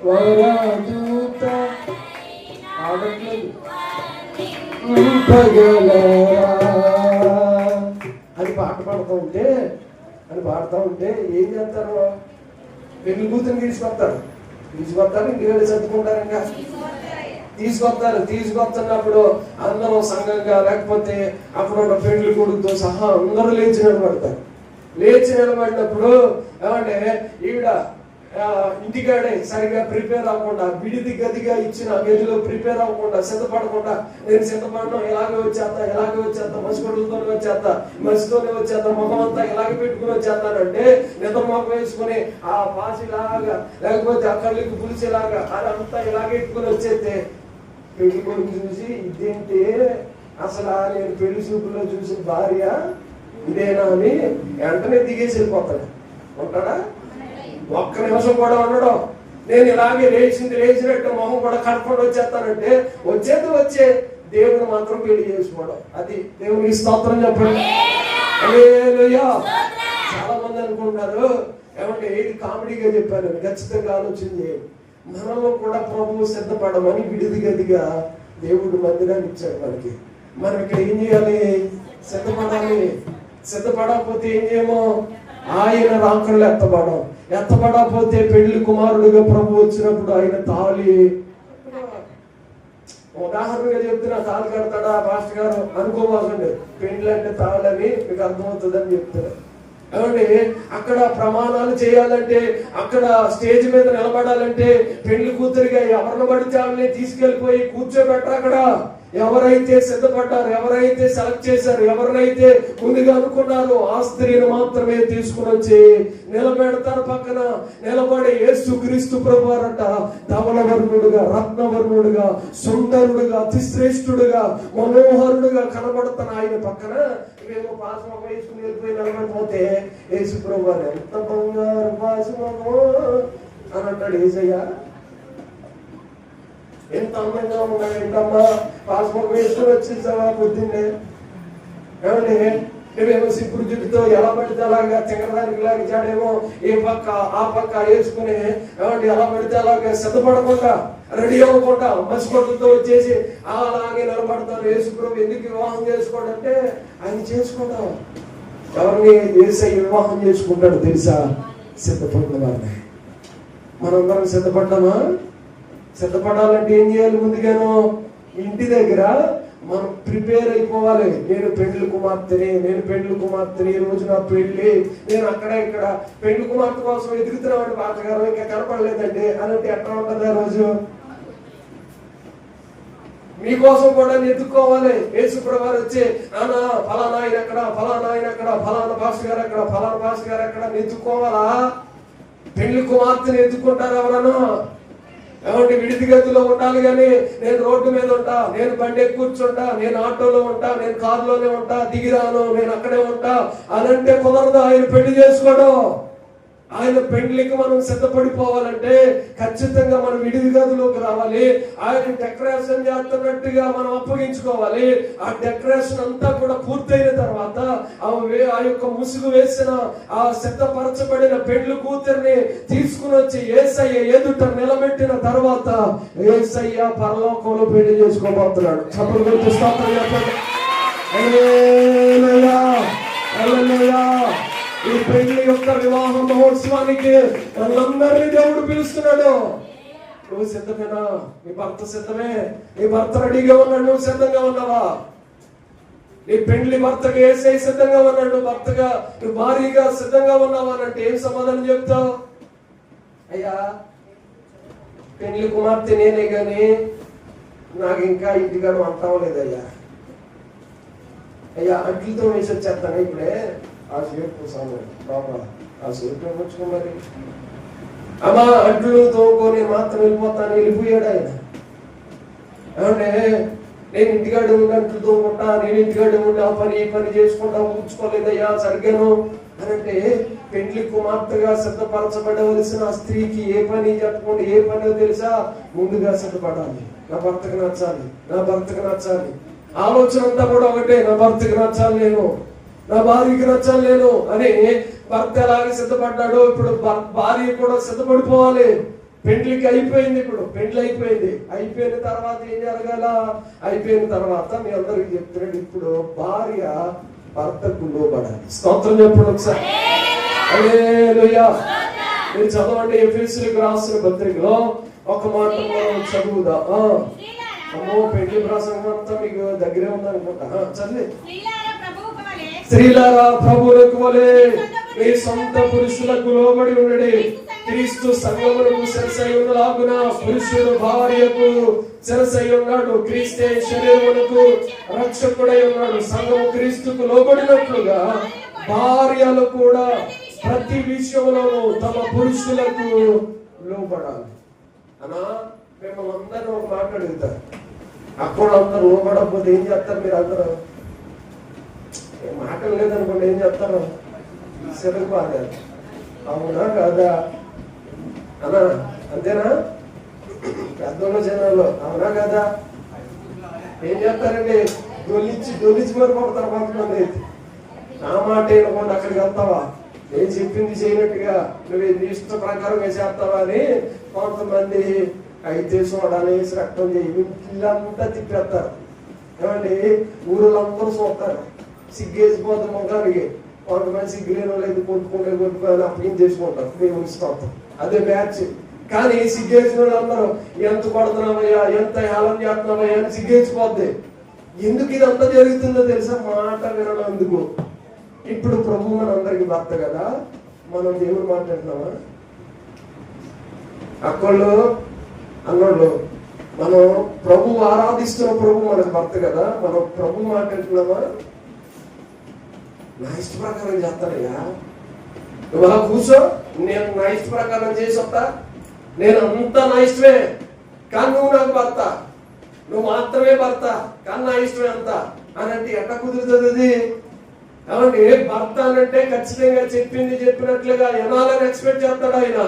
వరదూత అని పాట పాడుతూ ఉంటే ఏం చేస్తారు? పెళ్లి కూతురు తీసుకొస్తారు, ఇంటికి వెళ్ళి చదువుకుంటారు. ఇంకా తీసుకొస్తున్నప్పుడు అందరూ సంఘంగా లేకపోతే అక్కడ ఉన్న పెళ్లి కొడుకుతో సహా అందరూ లేచి నిలబడినప్పుడు ఏమంటే ఈవిడ ఇంటికాడే సరిగా ప్రిపేర్ అవ్వకుండా, విడిది గదిగా ఇచ్చిన గదిలో ప్రిపేర్ అవ్వకుండా, సిద్ధపడకుండా, నేను సిద్ధపడడం ఇలాగే వచ్చేస్తా మసిపడులతోనే వచ్చేస్తా ముఖం అంతా ఇలాగే పెట్టుకుని వచ్చేస్తానంటే నిద్ర మొఖం వేసుకుని ఆ పాసిలాగా లేకపోతే ఆ కళ్ళకి పులిసేలాగా అదంతా ఇలాగే పెట్టుకుని వచ్చేస్తే పెళ్లి కొడుకు చూసి ఇదేంటి అసలు నేను పెళ్లి చూపులో చూసిన భార్య ఇదేనా అని వెంటనే దిగేసి వెళ్ళిపోతాడు. ఉంటాడా? ఒక్క నిమిషం కూడా ఉండడం. నేను ఇలాగే లేచినట్టు మొహం కూడా కట్టుకొని వచ్చేస్తానంటే వచ్చే దేవుని మాత్రం పెళ్లి చేసుకోవడం. అది దేవునికి స్తోత్రం చెప్పండి. హల్లెలూయా. చాలా మంది అనుకుంటారు ఏమంటే ఇది కామెడీగా చెప్పాను, ఖచ్చితంగా ఆలోచన చేయండి. మనలో కూడా ప్రభువు సిద్ధపడమని విడిది గదిగా దేవుడు మందిరాన్ని ఇచ్చాడు మనకి. మనం ఇక్కడ ఏం చేయాలి? సిద్ధపడాలి. సిద్ధపడకపోతే ఏం చేయమో? ఆయన రాకళ్ళు ఎత్తపడకపోతే పెళ్లి కుమారుడిగా ప్రభు వచ్చినప్పుడు ఆయన తాళి, ఉదాహరణగా చెప్తున్నా, తాళి కడతాడా పాస్టర్ గారు అనుకోవాల్సింది. పెళ్లి అంటే తాళని మీకు అర్థమవుతుందని చెప్తున్నారు. ఏమండి, అక్కడ ప్రమాణాలు చేయాలంటే, అక్కడ స్టేజ్ మీద నిలబడాలంటే పెళ్లి కూతురిగా ఎవరిని పడితే వాళ్ళని తీసుకెళ్లిపోయి కూర్చోబెట్టరు. అక్కడ ఎవరైతే సిద్ధపడ్డారు, ఎవరైతే సెలెక్ట్ చేశారు, ఎవరినైతే ముందుగా అనుకున్నారో ఆ స్త్రీని మాత్రమే తీసుకుని వచ్చి నిలబెడతారు. పక్కన నిలబడి యేసుక్రీస్తు ప్రభువారట ధవళవర్ణుడుగా, రత్నవర్ణుడుగా, సుందరుడుగా, అతిశ్రేష్ఠుడుగా, మనోహరుడుగా కనబడుతున్న ఆయన పక్కన మేము పాసమొక వేసుకుని వెళ్ళిపోయి నిలబడిపోతే యేసు ప్రభువారు ఎంత బంగారు పాసమొకో అని అంటాడు. ఏసయ్య ఎంత అందంగా ఉన్నాడు, ఏంటమ్మా పాస్పోర్ట్ వేసుకుని వచ్చేసావా పొద్దున్నే? ఏమండి, నువ్వేమో సిప్పుడు జుట్టుతో ఎలా పడితే అలాగా తింగరదానికి లాగా చాడేమో ఏ పక్క ఆ పక్క వేసుకుని, ఏమండి ఎలా పడితే అలాగా సిద్ధపడకుండా, రెడీ అవ్వకుండా మసిపట్టుతో వచ్చేసి అలాగే నిలబడతారు. యేసుప్రభు ఎందుకు వివాహం చేసుకోవడం అంటే ఆయన చేసుకోవడం. ఎవరిని యేసయ్య వివాహం చేసుకుంటాడు తెలుసా? సిద్ధపడిన వారిని. మనందరం సిద్ధపడ్డామా? సిద్ధపడాలంటే ఏం చేయాలి? ముందుగాను ఇంటి దగ్గర మనం ప్రిపేర్ అయిపోవాలి. నేను పెండ్లి కుమార్తెని, ఈ రోజు నా పెళ్లి, నేను అక్కడ ఇక్కడ పెండ్లి కుమార్తె కోసం ఎదుగుతున్నామండి పాటగారు, ఇంకా కనపడలేదండి అనంటే ఎట్లా ఉంటుంది ఆ రోజు? మీకోసం కూడా ఎదుర్కోవాలి. యేసుప్రభు వారు వచ్చి నాన్న ఫలానా ఆయన ఎక్కడ, ఫలానా ఆయన ఎక్కడ, ఫలానా పాస్టర్ గారు ఎక్కడ, ఫలానా పాస్టర్ గారు ఎక్కడ ఎత్తుకోవాలా? పెళ్లి కుమార్తెని ఎత్తుకుంటారు ఎవరన్నా? ఏమంటే విడిది గదిలో ఉండాలి కానీ నేను రోడ్డు మీద ఉంటా, నేను బండి కూర్చుంటా, నేను ఆటోలో ఉంటా, నేను కారులోనే ఉంటా, దిగిరాను, నేను అక్కడే ఉంటా అనంటే కుదరదు. ఆయన పెళ్లి చేసుకోవడం. ఆయన పెళ్లికి మనం సిద్ధపడిపోవాలంటే ఖచ్చితంగా మనం విడిది గదిలోకి రావాలి. ఆయన డెకరేషన్ చేస్తున్నట్టుగా మనం అప్పగించుకోవాలి. ఆ డెకరేషన్ అంతా కూడా పూర్తయిన తర్వాత ఆ యొక్క ముసుగు వేసిన ఆ సిద్ధపరచబడిన పెళ్లి కూతుర్ని తీసుకుని వచ్చి యేసయ్య ఎదుట నిలబెట్టిన తర్వాత యేసయ్య పరలోకంలో పెళ్లి చేసుకోబోతున్నాడు. చప్పట్లు కొట్టి స్తోత్రం చెప్పండి. హల్లెలూయా, హల్లెలూయా. ఈ పెళ్లి యొక్క వివాహ మహోత్సవానికి వాళ్ళందరినీ దేవుడు పిలుస్తున్నాడు. నువ్వు సిద్ధమేనా? నీ భర్త సిద్ధమే? నీ భర్త రెడీగా ఉన్నాడు, నువ్వు సిద్ధంగా ఉన్నావా? నీ పెళ్లి భర్తగా యేసయ్య సిద్ధంగా ఉన్నాడు, భర్తగా నువ్వు భార్యగా సిద్ధంగా ఉన్నావా అంటే ఏం సమాధానం చెప్తావు? అయ్యా పెళ్లి కుమార్తె నేనే గాని నాకు ఇంకా ఇంటికాడ వంట అవ్వలేదయ్యా. అయ్యా అంట్లతో వేసి వచ్చేస్తాను ఇప్పుడే, ఆ సేపు బాబా ఆ సేపు వచ్చుకో మరి. అమ్మా అంట్లు తోముకొని మాత్రం వెళ్ళిపోతాను. వెళ్ళిపోయాడు ఆయన. ఏమంటే నేను ఇంటికాడ ఉండి అంట్లు తోముకుంటా, నేను ఇంటికాడ ఉండి ఆ పని ఈ పని చేసుకుంటా, ఊడ్చుకోలేదయ్యా సరిగ్గాను అని అంటే పెళ్లి కుమార్తెగా సిద్ధపరచబడవలసిన స్త్రీకి ఏ పని చెప్పకుండా ఏ పని తెలుసా? ముందుగా సిద్ధపడాలి. నా భర్తకు నచ్చాలి, నా భర్తకు నచ్చాలి. ఆలోచన అంతా కూడా ఒకటే, నా భర్తకు నచ్చాలి నేను, నా భార్యకి నచ్చాలి నేను అని. భర్త ఎలాగ సిద్ధపడ్డాడో ఇప్పుడు భార్య కూడా సిద్ధపడిపోవాలి. పెండ్లికి అయిపోయింది, ఇప్పుడు పెండ్లి అయిపోయింది. అయిపోయిన తర్వాత ఏం జరగాల? అయిపోయిన తర్వాత మీ అందరికి చెప్తున్నాడు, ఇప్పుడు భార్య భర్తకు లోబడాలి. స్తోత్రం చెప్పండి ఒకసారి. హల్లెలూయా. మీరు చదవండి ఎఫెసీయులకు రాసిన పత్రికలో ఒక మాట మనం చదువుదా. అమ్మో పెళ్లి ప్రసంగం అంతా మీకు దగ్గరే ఉందనుకుంటా. చదివి. స్త్రీలారా ప్రభువులకు వలె మీ సొంత పురుషులకు లోబడి ఉండడి. క్రీస్తు సంఘమునకు శిరసై ఉన్నలాగున పురుషుడు భార్యకు శిరసై ఉన్నాడు. క్రీస్తే శరీరమునకు రక్షకుడై ఉన్నాడు. సంఘము క్రీస్తుకు లోబడినట్లుగా భార్యలు కూడా ప్రతి విషయంలోనూ తమ పురుషులకు లోబడాలి. అనా మిమ్మల్ని అందరూ ఒక మాట అడుగుతారు, అక్కడ అందరూ లోబడకపోతే ఏం చేస్తారు? మీరు అందరూ మాటలు లేదనుకోండి ఏం చేస్తారు? సెలవు బాగారు. అవునా కాదా అన్నా? అంతేనా? పెద్దోళ్ళు జనాల్లో అవునా కదా? ఏం చేస్తారండి? దొల్లించి మరి కొడతారు కొంతమంది. నా మాట ఏమకుండా అక్కడికి వెళ్తావా? నేను చెప్పింది చేయనట్టుగా నువ్వు నీ ఇష్ట ప్రకారంగా చేస్తావా అని కొంతమంది అయితే చూడాలి రక్తం చేయి ఇల్లంతా తిప్పేస్తారు. ఏమండి ఊళ్ళందరూ చూస్తారు, సిగ్గేసిపోతాం ముఖానికి. కొంతమంది సిగ్గులేనో లేదు కొట్టుకోవాలి అప్పగించేసుకుంటారు దేవుని స్తోత్రం, అదే మ్యాచ్. కానీ సిగ్గేసిన వాళ్ళందరూ ఎంత కొడుతున్నావయ్యా, ఎంత హేళన చేస్తున్నావయ్యా అని సిగ్గేసిపోద్ది. ఎందుకు ఇదంతా జరుగుతుందో తెలుసా? మాట విననందుకు. ఇప్పుడు ప్రభు మనందరికి భర్త కదా, మనం దేవుడు మాట్లాడుతున్నామా? అక్కళ్ళు అన్నోళ్ళు మనం ప్రభు ఆరాధిస్తున్న ప్రభు మనకు భర్త కదా, మనం ప్రభు మాట్లాడుతున్నామా? నా ఇష్ట ప్రకారం చేస్తానయ్యా, నువ్వు అలా కూర్చో, నేను నా ఇష్ట ప్రకారం చేసి వస్తా, నేను అంతా నా ఇష్టమే కానీ నువ్వు నాకు భర్త, నువ్వు మాత్రమే భర్త కానీ నా ఇష్టమే అంతా అని అంటే ఎట్లా కుదురుతుంది? కాబట్టి భర్త అనంటే ఖచ్చితంగా చెప్పింది చెప్పినట్లుగా ఎనాలని ఎక్స్పెక్ట్ చేస్తాడు ఆయన.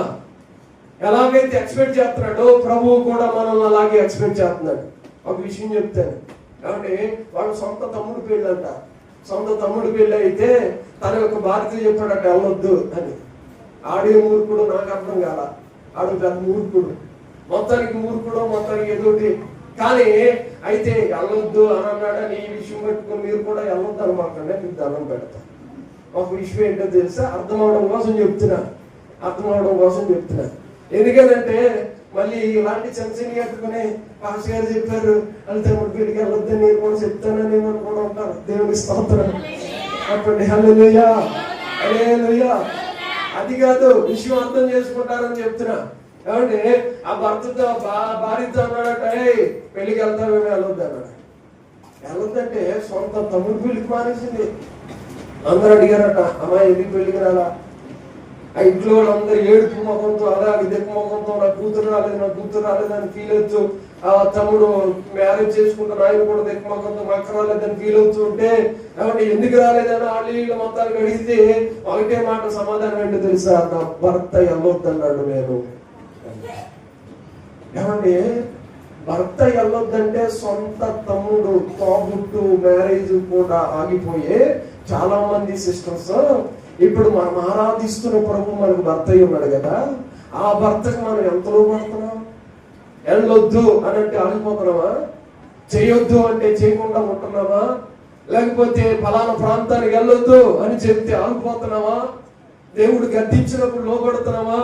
ఎలాగైతే ఎక్స్పెక్ట్ చేస్తున్నాడో ప్రభువు కూడా మనల్ని అలాగే ఎక్స్పెక్ట్ చేస్తున్నాడు. ఒక విషయం చెప్తాను. కాబట్టి వాడు సొంత తమ్ముడు పెళ్ళి అంట. సొంత తమ్ముడు పెళ్ళి అయితే తన యొక్క భార్యతో చెప్పాడట వెళ్ళొద్దు అని. ఆడే మూర్ఖుడు, నాకు అర్థం కాల. ఆడు పెద్ద మూర్ఖుడు, మొత్తానికి మూర్ఖుడు, మొత్తానికి ఎదుటి. కానీ అయితే వెళ్ళొద్దు అని అన్నాడని ఈ విషయం పెట్టుకుని మీరు కూడా వెళ్ళొద్దు అనమాకండి, మీకు దండం పెడతా. ఒక విషయం ఏంటో తెలుసా? అర్థం అవడం కోసం చెప్తున్నా. ఎందుకంటే మళ్ళీ ఇలాంటి చంచని కట్టుకుని పాస్ గారు చెప్పారు వెళ్తే ముడికి వెళ్ళొద్దని నేను కూడా చెప్తానని కూడా ఉంటారు. దేవుడి స్తోత్రం చెప్పండి. హల్లెలూయా, హల్లెలూయా. అది కాదు, విషయం అర్థం చేసుకుంటారని చెప్తున్నా. ఏమంటే ఆ భర్తతో భార్యతో అన్నాడట, పెళ్లికి వెళ్తామేమో వెళ్ళొద్దు అన్నాడు. వెళ్ళొద్దంటే సొంత తమ్ముడు పెళ్లికి మానేసింది. అందరూ అడిగారట, అమ్మాయి ఎందుకు పెళ్లికి రాలా? ఆ ఇంట్లో వాళ్ళందరూ ఏడుపు ముఖంతో, అలాగే దిక్కు ముఖంతో నా కూతురు రాలేదని ఫీల్ అవుతూ, ఆ తమ్ముడు మ్యారేజ్ చేసుకుంటారు ఆయన కూడా దిక్కు ముఖంతో మక్క రాలేదని ఫీల్ అవుతూ ఉంటే, ఏమంటే ఎందుకు రాలేదని వాళ్ళు మొత్తానికి అడిగితే ఒకటే మాట సమాధానం ఏంటో తెలుసా? నా భర్త వెళ్ళొద్దన్నాడు. నేను ఏమండి భర్త వెళ్ళొద్దంటే సొంత తమ్ముడు తోబుట్టు మ్యారేజ్ కూడా ఆగిపోయే చాలా మంది సిస్టర్స్ ఇప్పుడు మనం ఆరాధిస్తున్న ప్రభు మనకు భర్త అయి ఉన్నాడు కదా, ఆ భర్తకు మనం ఎంతలో పడుతున్నాం? వెళ్ళొద్దు అని అంటే ఆగిపోతున్నామా? చేయొద్దు అంటే చేయకుండా ఉంటున్నామా? లేకపోతే ఫలానా ప్రాంతానికి వెళ్ళొద్దు అని చెప్తే ఆగిపోతున్నావా? దేవుడు గద్దించినప్పుడు లోబడుతున్నావా?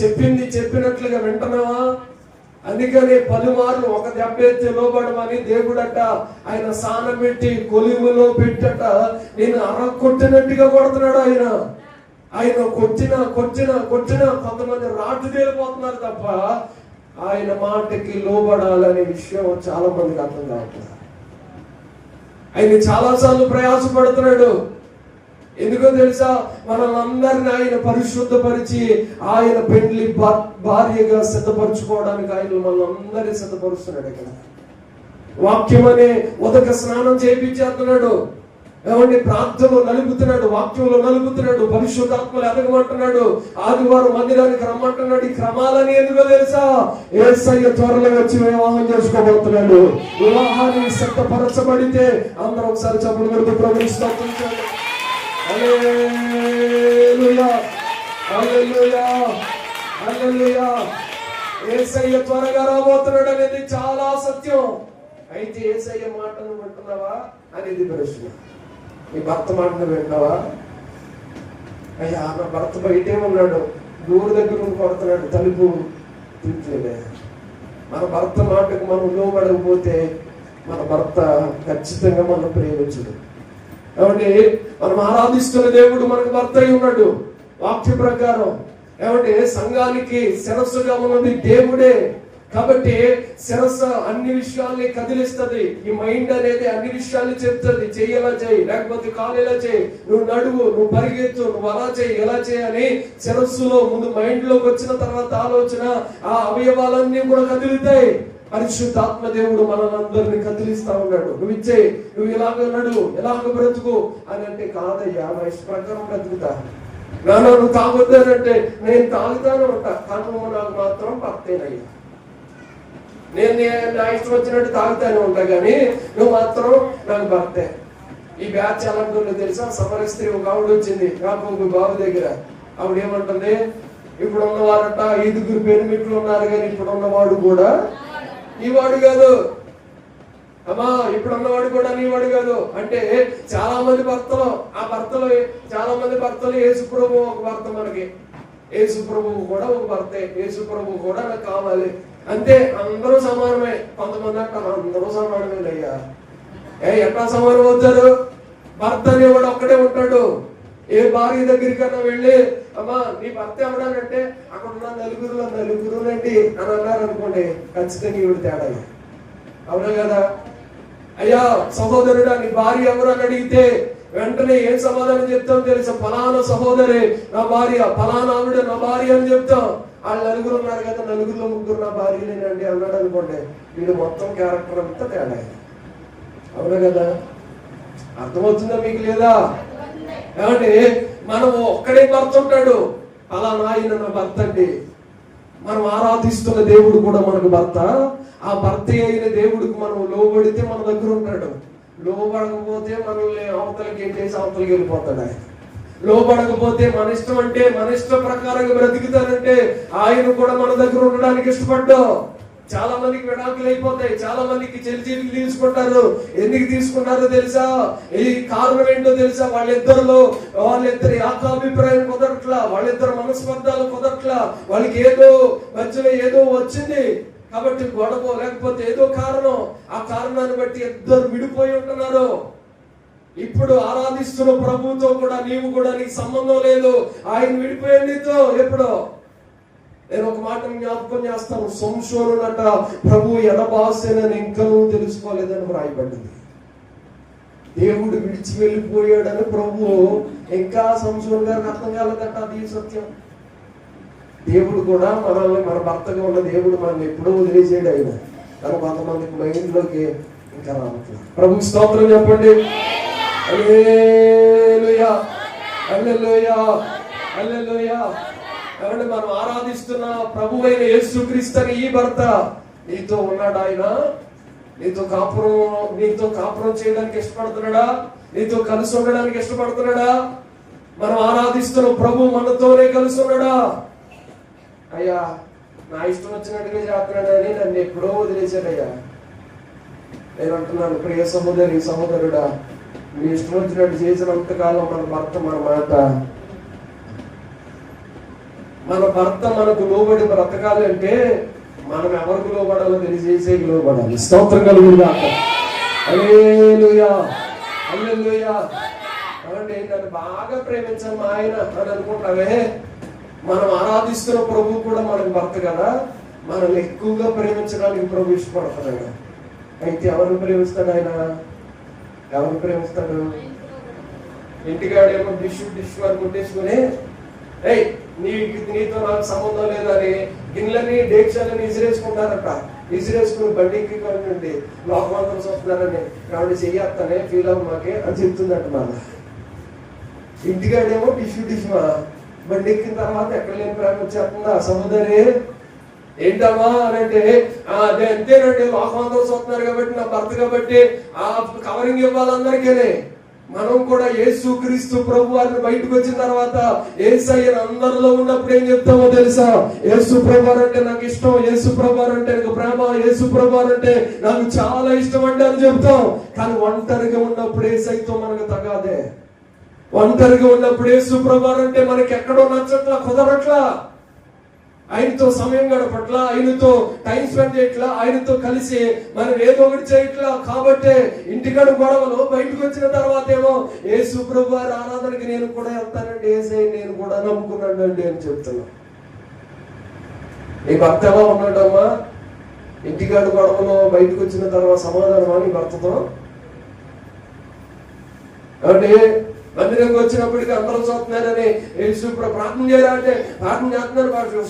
చెప్పింది చెప్పినట్లుగా వింటున్నావా? అందుకని పలుమార్లు ఒక దెబ్బ ఎత్తి లోబడమని దేవుడట ఆయన సానం పెట్టి కొలిములో పెట్టట నేను కొట్టినట్టుగా కొడుతున్నాడు ఆయన. ఆయన కొట్టిన కొంతమంది రాటు తేలిపోతున్నారు తప్ప ఆయన మాటకి లోబడాలనే విషయం చాలా మందికి అర్థం కావట్లేదు. ఆయన చాలాసార్లు ప్రయాసపడుతున్నాడు. ఎందుకో తెలుసా? మనల్ని ఆయన పరిశుద్ధపరిచి ఆయన పెండ్లి భార్యగా సిద్ధపరచుకోవడానికి ఆయన మనల్ని సిద్ధపరుస్తున్నాడు. ఇక్కడ వాక్యం అనే ఉదక స్నానం చేయించేస్తున్నాడు. ఏమంటే ప్రార్థనలో నలుపుతున్నాడు, వాక్యంలో నలుపుతున్నాడు, పరిశుద్ధాత్మలు ఎదగమంటున్నాడు, ఆదివారం మందిరానికి రమ్మంటున్నాడు. ఈ క్రమాలని ఎందుకో తెలుసా? యేసయ్య త్వరలో వచ్చి వివాహం చేసుకోబోతున్నాడు. వివాహాన్ని సిద్ధపరచబడితే అందరూ ఒకసారి చప్పుడు కొడుతూ ప్రభువుని స్తుతించండి. హల్లెలూయా, హల్లెలూయా, హల్లెలూయా. యేసయ్య త్వరగా రాబోతున్నాడు అనేది చాలా సత్యం. అయితే యేసయ్య మాటను వింటున్నావా అనేది ప్రశ్న. నీ భర్త మాటను వింటున్నావా? అయ్యా నా భర్త బయటే ఉన్నాడు, డోర్ దగ్గర కొడుతున్నాడు, తలుపు తీర్చలే. మన భర్త మాటకు మనం లోబడకపోతే మన భర్త ఖచ్చితంగా మనం ప్రేమించడు. ఏమంటే మనం ఆరాధిస్తున్న దేవుడు మనకు భర్త అయి ఉన్నాడు వాక్య ప్రకారం. ఏమంటే సంఘానికి శిరస్సుగా ఉన్నది దేవుడే. కాబట్టి శిరస్సు అన్ని విషయాల్ని కదిలిస్తుంది. ఈ మైండ్ అనేది అన్ని విషయాల్ని చెప్తుంది. చెయ్యేలా చేయి, లేకపోతే కాలేలా చేయి, నువ్వు నడువు, నువ్వు పరిగెత్తు, నువ్వు అలా చేయి, ఎలా చేయాలి. శిరస్సులో ముందు మైండ్ లోకి వచ్చిన తర్వాత ఆలోచన, ఆ అవయవాలన్నీ కూడా కదులుతాయి. పరిశుద్ధాత్మ దేవుడు మనల్ని కదిలిస్తా ఉన్నాడు. నువ్వు ఇచ్చేయి, నువ్వు ఇలాగ నడువు, ఎలాగ బ్రతుకు అని అంటే కాదయ్యా నా ఇష్ట ప్రకారం బ్రతుకుతా. నాన్న నువ్వు తాగొద్దు అని అంటే నేను తాగుతాను ఉంటా, కానీ నువ్వు నాకు మాత్రం భర్తేనయ్యా. నేను నా ఇష్టం వచ్చినట్టు తాగుతానే ఉంటా కానీ నువ్వు మాత్రం నాకు భర్తే. ఈ బ్యాచ్ ఎలా ఉంటుందో తెలుసా? సమర స్త్రీ ఒక ఆవిడ వచ్చింది ఒక బాబు దగ్గర. ఆవిడ ఏమంటుంది, ఇప్పుడు ఉన్నవారట 5 పెనిమిట్లు ఉన్నారు, కానీ ఇప్పుడు ఉన్నవాడు కూడా నీవాడు కాదు. అమ్మా, ఇప్పుడు ఉన్నవాడు కూడా నీవాడు కాదు అంటే చాలా మంది భర్తలు, ఆ భర్తలు చాలా మంది భర్తలు యేసు ప్రభువు ఒక భర్త, మనకి యేసు ప్రభువు కూడా ఒక భర్తే, యేసు ప్రభువు కూడా నాకు కావాలి అంతే. అందరూ సమానమే. కొంతమంది అంటారు అందరూ సమానమేనయ్యా. ఎట్లా సమానం అవుతారు? భర్త అనేవాడు ఒక్కడే ఉంటాడు. ఏ భార్య దగ్గరికన్నా వెళ్ళి అమ్మా నీ భర్త ఎవడానంటే అక్కడ ఉన్న నలుగురునండి అని అన్నారు అనుకోండి, ఖచ్చితంగా ఈవిడ తేడా. అవునా కదా? అయ్యా సహోదరుడా నీ భార్య ఎవరు అని అడిగితే వెంటనే ఏం సమాధానం చెప్తాం తెలుసా? ఫలానా సహోదరే నా భార్య, ఫలానా ఆవిడ నా భార్య అని చెప్తాం. వాళ్ళు 9 ఉన్నారు కదా, 9లో 3 నా భార్యలేనండి అన్నాడు అనుకోండి, వీడు మొత్తం క్యారెక్టర్ అంతా తేడా. అవునా కదా? అర్థమవుతుందా మీకు లేదా? ఏమంటే మనం ఒక్కడే భర్త ఉంటాడు, ఫలానా ఆయన నా భర్త అండి. మనం ఆరాధిస్తున్న దేవుడు కూడా మనకు భర్త. ఆ భర్త అయిన దేవుడికి మనం లోబడితే మన దగ్గర ఉంటాడు. లోబడకపోతే మనల్ని అవతలకి ఏం చేసి అవతలకి వెళ్ళిపోతాడు ఆయన. లోబడకపోతే మన ఇష్టం అంటే మన ఇష్ట ప్రకారంగా బ్రతుకుతానంటే ఆయన కూడా మన దగ్గర ఉండడానికి ఇష్టపడ్డాం. చాలా మందికి విడాకులు అయిపోతాయి, చాలా మందికి చెల్లి తీసుకుంటారు. ఎందుకు తీసుకుంటారో తెలుసా? ఈ కారణం ఏంటో తెలుసా? వాళ్ళిద్దరి ఏకాభిప్రాయం కుదరట్లా, వాళ్ళిద్దరు మనస్పర్ధాలు కుదరట్లా, వాళ్ళకి ఏదో మధ్యలో ఏదో వచ్చింది కాబట్టి గొడవ, లేకపోతే ఏదో కారణం, ఆ కారణాన్ని బట్టి ఇద్దరు విడిపోయి ఉంటున్నారు. ఇప్పుడు ఆరాధిస్తున్న ప్రభువుతో కూడా నీవు కూడా నీకు సంబంధం లేదు, ఆయన విడిపోయాడు నీతో ఎప్పుడో. నేను ఒక మాట జ్ఞాపకం చేస్తాను. సంసోనునట ప్రభు ఎడబాసేనని ఇంకా తెలుసుకోలేదని వ్రాయబడింది. దేవుడు విడిచి వెళ్ళిపోయాడని ప్రభు ఇంకా సంసోను గారికి అర్థం కాలేదట. అది సత్యం. దేవుడు కూడా మనల్ని, మన భర్తగా ఉన్న దేవుడు మనల్ని ఎప్పుడో వదిలేసాడు ఆయన. కానీ కొంతమందికి మైండ్లోకి ఇంకా రావట్లేదు. ప్రభు స్తోత్రం చెప్పండి. హల్లెలూయా, హల్లెలూయా, హల్లెలూయా. కాబట్టి మనం ఆరాధిస్తున్న ప్రభు అయిన యేసుక్రీస్తుని ఈ భర్త నీతో ఉన్నాడు. ఆయన నీతో కాపురం చేయడానికి ఇష్టపడుతున్నాడా? నీతో కలిసి ఉండడానికి ఇష్టపడుతున్నాడా? మనం ఆరాధిస్తున్న ప్రభు మనతోనే కలిసి ఉన్నాడా? అయ్యా నా ఇష్టం వచ్చినట్టుగా చేస్తున్నాడని నన్ను ఎప్పుడో వదిలేశాడయ్యా. నేను అంటున్నాను, ప్రియ సహోదరి సహోదరుడా, నీ ఇష్టం వచ్చినట్టు చేసినంతకాలం మన భర్త మనకు లోబడి బ్రతకాలి అంటే మనం ఎవరికి లోబడాలో తెలిసేసే లోబడాలి. స్తోత్రం కలుగుతుందా? హల్లెలూయా, హల్లెలూయా. కాబట్టి నన్ను బాగా ప్రేమించాను ఆయన అని అనుకుంటావే, మనం ఆరాధిస్తున్న ప్రభు కూడా మనకు భర్త కదా. మనల్ని ఎక్కువగా ప్రేమించడానికి ప్రభు ఇష్టపడతాడు. అయితే ఎవరిని ప్రేమిస్తాడు ఆయన? ఎవరిని ప్రేమిస్తాడు? ఇంటికాడేమో డిష్ వారు కొట్టేసుకుని నీతో నాకు సంబంధం లేదని గిన్నెలని డేక్షాలని ఇసిరేసుకుంటారట. ఇసిరేసుకుని బండికి కొండి లోకమందరం చూస్తున్నారని కాబట్టి చెయ్యత్తనే ఫీల్ అవ్వ మాకే అని చెప్తుందట. మన ఇంటికాడేమో డిష్ బండి ఎక్కిన తర్వాత ఎక్కడ లేని ప్రేమ వచ్చేస్తుందా? సహోదరి ఏంటమ్మా అని అంటే అదే అంతేనండి, లోకమందరం చూస్తున్నారు కాబట్టి నా భర్త కాబట్టి ఆ కవరింగ్ ఇవ్వాలందరికీ. మనం కూడా యేసుక్రీస్తు ప్రభు వారిని బయటకు వచ్చిన తర్వాత యేసయ్య అందరిలో ఉన్నప్పుడు ఏం చెప్తామో తెలుసా? యేసు ప్రభు అంటే నాకు ఇష్టం, యేసు ప్రభు అంటే నాకు ప్రేమ, యేసు ప్రభు అంటే నాకు చాలా ఇష్టం అంటే అని చెప్తాం. కానీ ఒంటరిగా ఉన్నప్పుడు యేసయ్యతో మనకు తగాదే. ఒంటరిగా ఉన్నప్పుడు యేసు ప్రభు అంటే మనకి ఎక్కడో నచ్చట్లా, కుదరట్లా, ఆయనతో సమయం గడపట్లా, ఆయనతో టైం స్పెండ్ చేయట్లా, ఆయనతో కలిసి మనం ఏదో ఒకటి చేయట్లా. కాబట్టి ఇంటికాడ గొడవలు, బయటకు వచ్చిన తర్వాత ఏమో యేసు ప్రభు వారి ఆరాధనకి నేను కూడా వెళ్తానండి, యేసయ్య నేను కూడా నమ్ముకున్నానండి అని చెప్తున్నా. నీ భర్త ఎలా ఉన్నాడమ్మా? ఇంటికాడ గొడవలో బయటకు వచ్చిన తర్వాత సమాధానమా నీ భర్తతో? అంటే మందిరంకి వచ్చినప్పటికీ అందరూ చూస్తున్నారని ప్రార్థన చేయరా అంటే ప్రార్థన చేస్తున్నారు, వాడు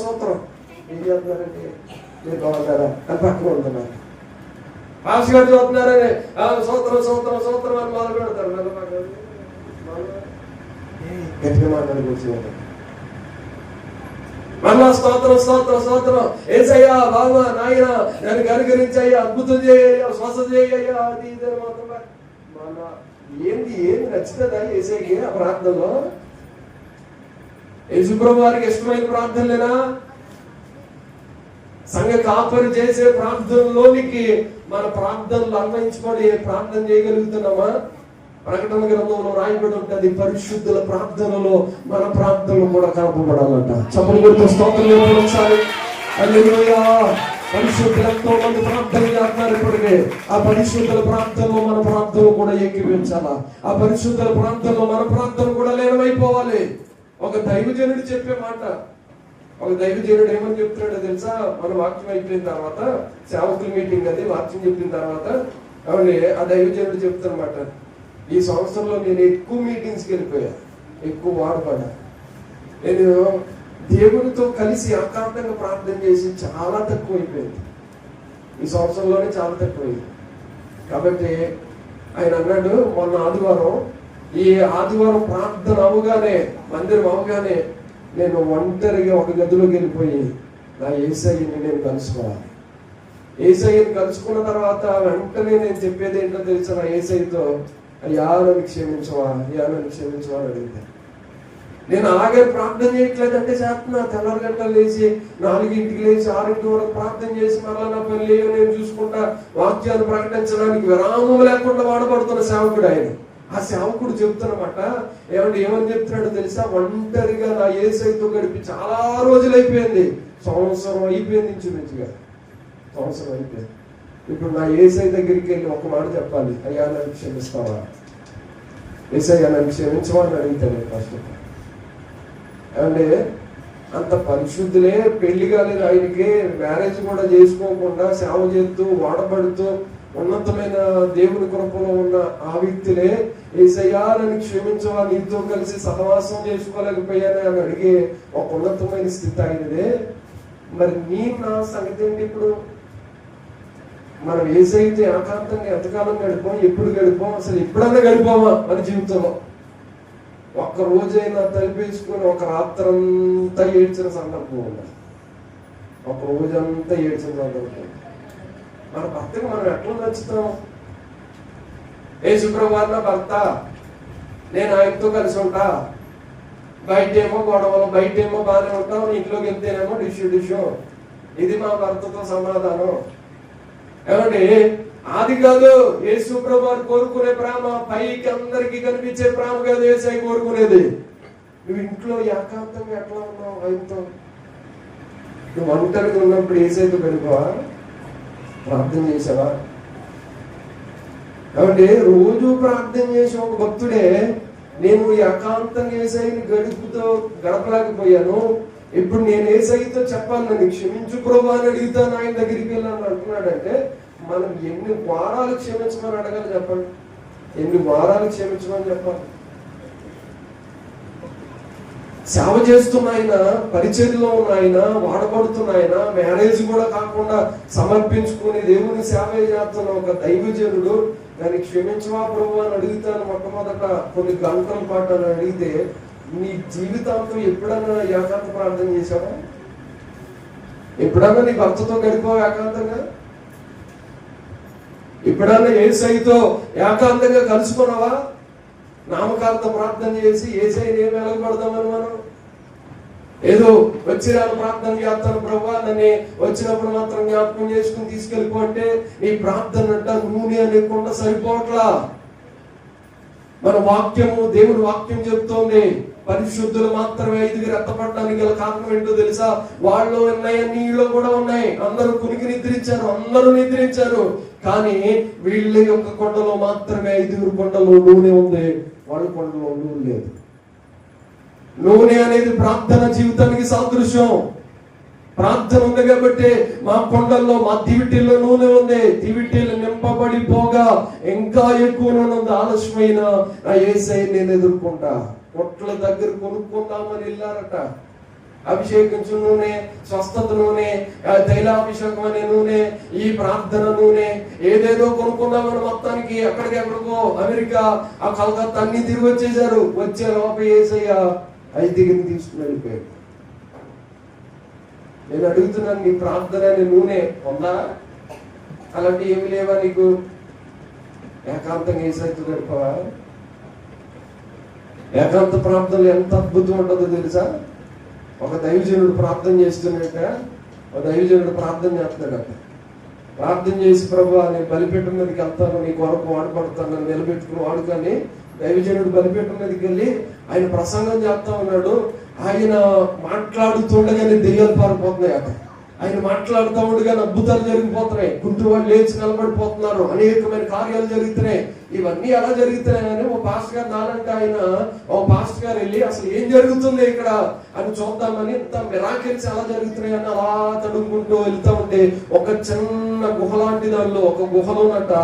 సూత్రం ఏం చేస్తున్నారంటే మీరు బాగుంటారా అని పక్కన ఉంటున్నారు. పాస్ గారు చూస్తున్నారని సూత్రం అని మొదలు పెడతారు. గట్టిగా మాట్లాడుకొచ్చి మళ్ళా స్తోత్రం ఏసయ్యా బాబా నాయన నన్ను కనుకరించయ్యా, అద్భుతం చేయ్యా, స్వస్థ చేయ్యా, అది ఇదే మాత్రం మన ఏది నచ్చుతుందా యేసయ్యకి ఆ ప్రార్థనలో? యేసుప్రభు వారికి ఇష్టమైన ప్రార్థనలేనా? సంఘ కాపరి చేసే ప్రార్థనలోనికి మన ప్రార్థనలు అన్వయించుకొని ప్రార్థన చేయగలుగుతున్నామా? ప్రకటన గ్రంథంలో రాయబడి ఉంటుంది, పరిశుద్ధుల ప్రార్థనలో మన ప్రార్థనలు కూడా కలపబడాలంట. చప్పలు కొడుతూ స్తోత్రం ఒకసారి. హల్లెలూయా. పరిశుద్ధులతో మంది ప్రార్థన చేస్తున్నారు ఇప్పటికే. ఆ పరిశుద్ధుల ప్రార్థనలో మన ప్రార్థనలు కూడా ఏకీవించాలా. ఆ పరిశుద్ధుల ప్రార్థనలో మన ప్రార్థన కూడా లీనమైపోవాలి. ఒక దైవజనుడు చెప్పే మాట, ఒక దైవజనుడు ఏమని చెప్తున్నాడో తెలుసా? మన వాక్యం అయిపోయిన తర్వాత, సేవకుల మీటింగ్ అది వాక్యం చెప్పిన తర్వాత ఆ దైవజనుడు చెప్తున్నమాట, ఈ సంవత్సరంలో నేను ఎక్కువ మీటింగ్స్కి వెళ్ళిపోయా, ఎక్కువ వాడపడ్డా. నేను దేవునితో కలిసి ఏకాంతంగా ప్రార్థన చేసి చాలా తక్కువైపోయింది. ఈ సంవత్సరంలోనే చాలా తక్కువైంది. కాబట్టి ఆయన అన్నాడు, మొన్న ఆదివారం, ఈ ఆదివారం ప్రార్థన అవగానే, మందిరం అవగానే నేను ఒంటరిగా ఒక గదిలోకి వెళ్ళిపోయి నా యేసయ్యని నేను కలుసుకోవాలి. యేసయ్యని కలుసుకున్న తర్వాత వెంటనే నేను చెప్పేది ఏంటో తెలుసా? నా యేసయ్యతో, అయ్యా నన్ను క్షమించవా, అయ్యా నన్ను క్షమించవా అని అడిగితే, నేను అలాగే ప్రార్థన చేయట్లేదంటే చేస్తున్నా. తెల్లవారు గంటలు లేచి 4ంటికి లేచి 6 వరకు ప్రార్థన చేసి మళ్ళా నా పని లేవు నేను చూసుకుంటా వాక్యాన్ని ప్రకటించడానికి విరామం లేకుండా వాడబడుతున్న సేవకుడు ఆయన. ఆ సేవకుడు చెప్తున్నమాట, ఏమని చెప్తున్నాడో తెలుసా? ఒంటరిగా నా యేసయ్యతో గడిపి చాలా రోజులు అయిపోయింది, సంవత్సరం అయిపోయింది, ఇంచుమించుగా సంవత్సరం అయిపోయింది. ఇప్పుడు నా యేసయ్య దగ్గరికి వెళ్ళి ఒక మాట చెప్పాలి, అయ్యా నన్ను క్షమిస్తావా, యేసయ్య నన్ను క్షమించవా అని అడుగుతాను ఫస్ట్. అంటే అంత పరిశుద్ధులే, పెళ్లి కాలేదు ఆయనకి, మ్యారేజ్ కూడా చేసుకోకుండా సేవ చేస్తూ వాడబడుతూ ఉన్నతమైన దేవుని కృపలో ఉన్న ఆ వ్యక్తులే యేసయ్యా నన్ను క్షమించవా, నీతో కలిసి సహవాసం చేసుకోలేకపోయాను అని అడిగే ఒక ఉన్నతమైన స్థితి అయినదే. మరి నా సంగతి ఏంటి? ఇప్పుడు మనం యేసయ్యతో ఏకాంతంగా ఎంతకాలం గడిపాం, ఎప్పుడు గడిపాం, అసలు ఎప్పుడన్నా గడిపామా మన జీవితంలో? ఒక్క రోజైనా తలిపేసుకుని ఒక రాత్రంతా ఏడ్చిన సందర్భం ఉండాలి, ఒక రోజంతా ఏడ్చిన సందర్భం. మన భర్తకు మనం ఎట్లా నచ్చుతాం? యేసుప్రభువారు నా భర్త, నేను ఆయనతో కలిసి ఉంటా, బయటేమో గొడవలు, బయటేమో బాగానే ఉంటాం, ఇంట్లోకి వెళ్తేనేమో డిష్యూ. ఇది మా భర్తతో సమాధానం. ఏమండి, అది కాదు యేసుప్రభు వారు కోరుకునే ప్రేమ. పైకి అందరికి కనిపించే ప్రేమ కాదు యేసయ్య కోరుకునేది. నువ్వు ఇంట్లో ఏకాంతంగా ఎట్లా ఉన్నావు ఆయనతో? నువ్వు ఒంటరిగా ఉన్నప్పుడు యేసయ్యతో గడిపావా? ప్రార్థన చేసావా? కాబట్టి రోజు ప్రార్థన చేసే ఒక భక్తుడే, నేను ఏకాంతంగా యేసయ్యని గడపలేకపోయాను, ఇప్పుడు నేను యేసయ్యతో చెప్పాలి, నన్ను క్షమించు ప్రభు అని అడుగుతాను, ఆయన దగ్గరికి వెళ్ళాలని అంటున్నాడంటే మనం ఎన్ని వారాలు క్షమించమని అడగాలి చెప్పండి? ఎన్ని వారాలు క్షమించమని చెప్పాలి? సేవ చేస్తున్న ఆయన, పరిచర్యలో ఉన్న ఆయన, వాడబడుతున్న ఆయన, మ్యారేజ్ కూడా కాకుండా సమర్పించుకుని దేవుని సేవ చేస్తున్న ఒక దైవజనుడు దాన్ని క్షమించవా ప్రభు అని అడుగుతాను మొట్టమొదట కొన్ని గంటల పాటు అని అడిగితే, నీ జీవితాంతం ఎప్పుడన్నా ఏకాంత ప్రార్థన చేశావా? ఎప్పుడన్నా నీ భర్తతో గడిపావా ఏకాంతంగా? ఎప్పుడన్నా యేసయ్యతో ఏకాంతంగా కలుసుకున్నావా? నామకాంత ప్రార్థన చేసి యేసయ్యని ఏమి వెలగబడదామని మనం ఏదో వచ్చిన ప్రార్థన చేస్తాను ప్రభు, నన్ను వచ్చినప్పుడు మాత్రం జ్ఞాపకం చేసుకుని తీసుకెళ్ళిపోతే నీ ప్రార్థన అంట నూనె లేకుండా సరిపోవట్లా. మన వాక్యము, దేవుని వాక్యం చెప్తోంది, పరిశుద్ధులు మాత్రమే 5కి రెత్తపడడానికి గల కారణం ఏంటో తెలుసా? వాళ్ళు ఉన్నాయి, నీళ్ళు కూడా ఉన్నాయి. అందరూ కునికి నిద్రించారు, అందరూ నిద్రించారు, కానీ వీళ్ళ యొక్క కొండలో మాత్రమే 5 కొండలో నూనె ఉంది, వాళ్ళ కొండలో నూనె లేదు. నూనె అనేది ప్రార్థన జీవితానికి సాదృశ్యం. ప్రార్థన ఉంది కాబట్టి మా కొండల్లో, మా దివిటీల్లో నూనె ఉంది. దివిటీలు నింపబడిపోగా ఇంకా ఎక్కువ నూనె ఉంది. ఆలస్యమైన నా యేసయ్యని నేను ఎదుర్కొంటా. కొట్ల దగ్గర కొనుక్కుందామని వెళ్ళారట. అభిషేకించు నూనె, స్వస్థత నూనె, తైలాభిషేకం అనే నూనె, ఈ ప్రార్థన నూనె, ఏదేదో కొనుక్కుందామని మొత్తానికి ఎక్కడికెక్కడికో అమెరికా, ఆ కలకత్తా అన్ని తిరిగి వచ్చేసారు. వచ్చే లోపల యేసయ్య 5కి తీసుకుని వెళ్ళిపోయాడు. నేను అడుగుతున్నాను, నీ ప్రార్థన అనే నూనె ఉందా? అలాంటి ఏమి లేవా నీకు? ఏకాంతంగా ఏసైతే గడిపవా? ఏకాంత ప్రార్థనలు ఎంత అద్భుతం ఉంటుందో తెలుసా? ఒక దైవజనుడు ప్రార్థన చేస్తున్నట్ట, ఒక దైవజనుడు ప్రార్థన చేస్తున్నాడట. ప్రార్థన చేసి ప్రభువా నేను బలిపీఠం మీదకి వెళ్తాను, నీ కొరకు వాడబడతాను, నన్ను నిలబెట్టుకుని వాడుకొని దైవజనుడు బలిపీఠం మీదకి వెళ్ళి ఆయన ప్రసంగం చేస్తా ఉన్నాడు. ఆయన మాట్లాడుతుండగానే దెయ్యాలు పారిపోతున్నాయి అట. ఆయన మాట్లాడుతూ ఉండగానే అద్భుతాలు జరిగిపోతున్నాయి, గుంటూరు వాళ్ళు లేచి నిలబడిపోతున్నారు, అనేకమైన కార్యాలు జరుగుతున్నాయి. ఇవన్నీ ఎలా జరుగుతున్నాయని ఓ పాస్టర్ గారు నాలంటే ఆయన ఓ పాస్టర్ గారు వెళ్ళి అసలు ఏం జరుగుతుంది ఇక్కడ అని చూద్దామని, ఇంత మిరాకిల్స్ ఎలా జరుగుతున్నాయని అలా తడుముకుంటూ వెళ్తా ఉంటే ఒక చిన్న గుహ లాంటి దానిలో, ఒక గుహలోనట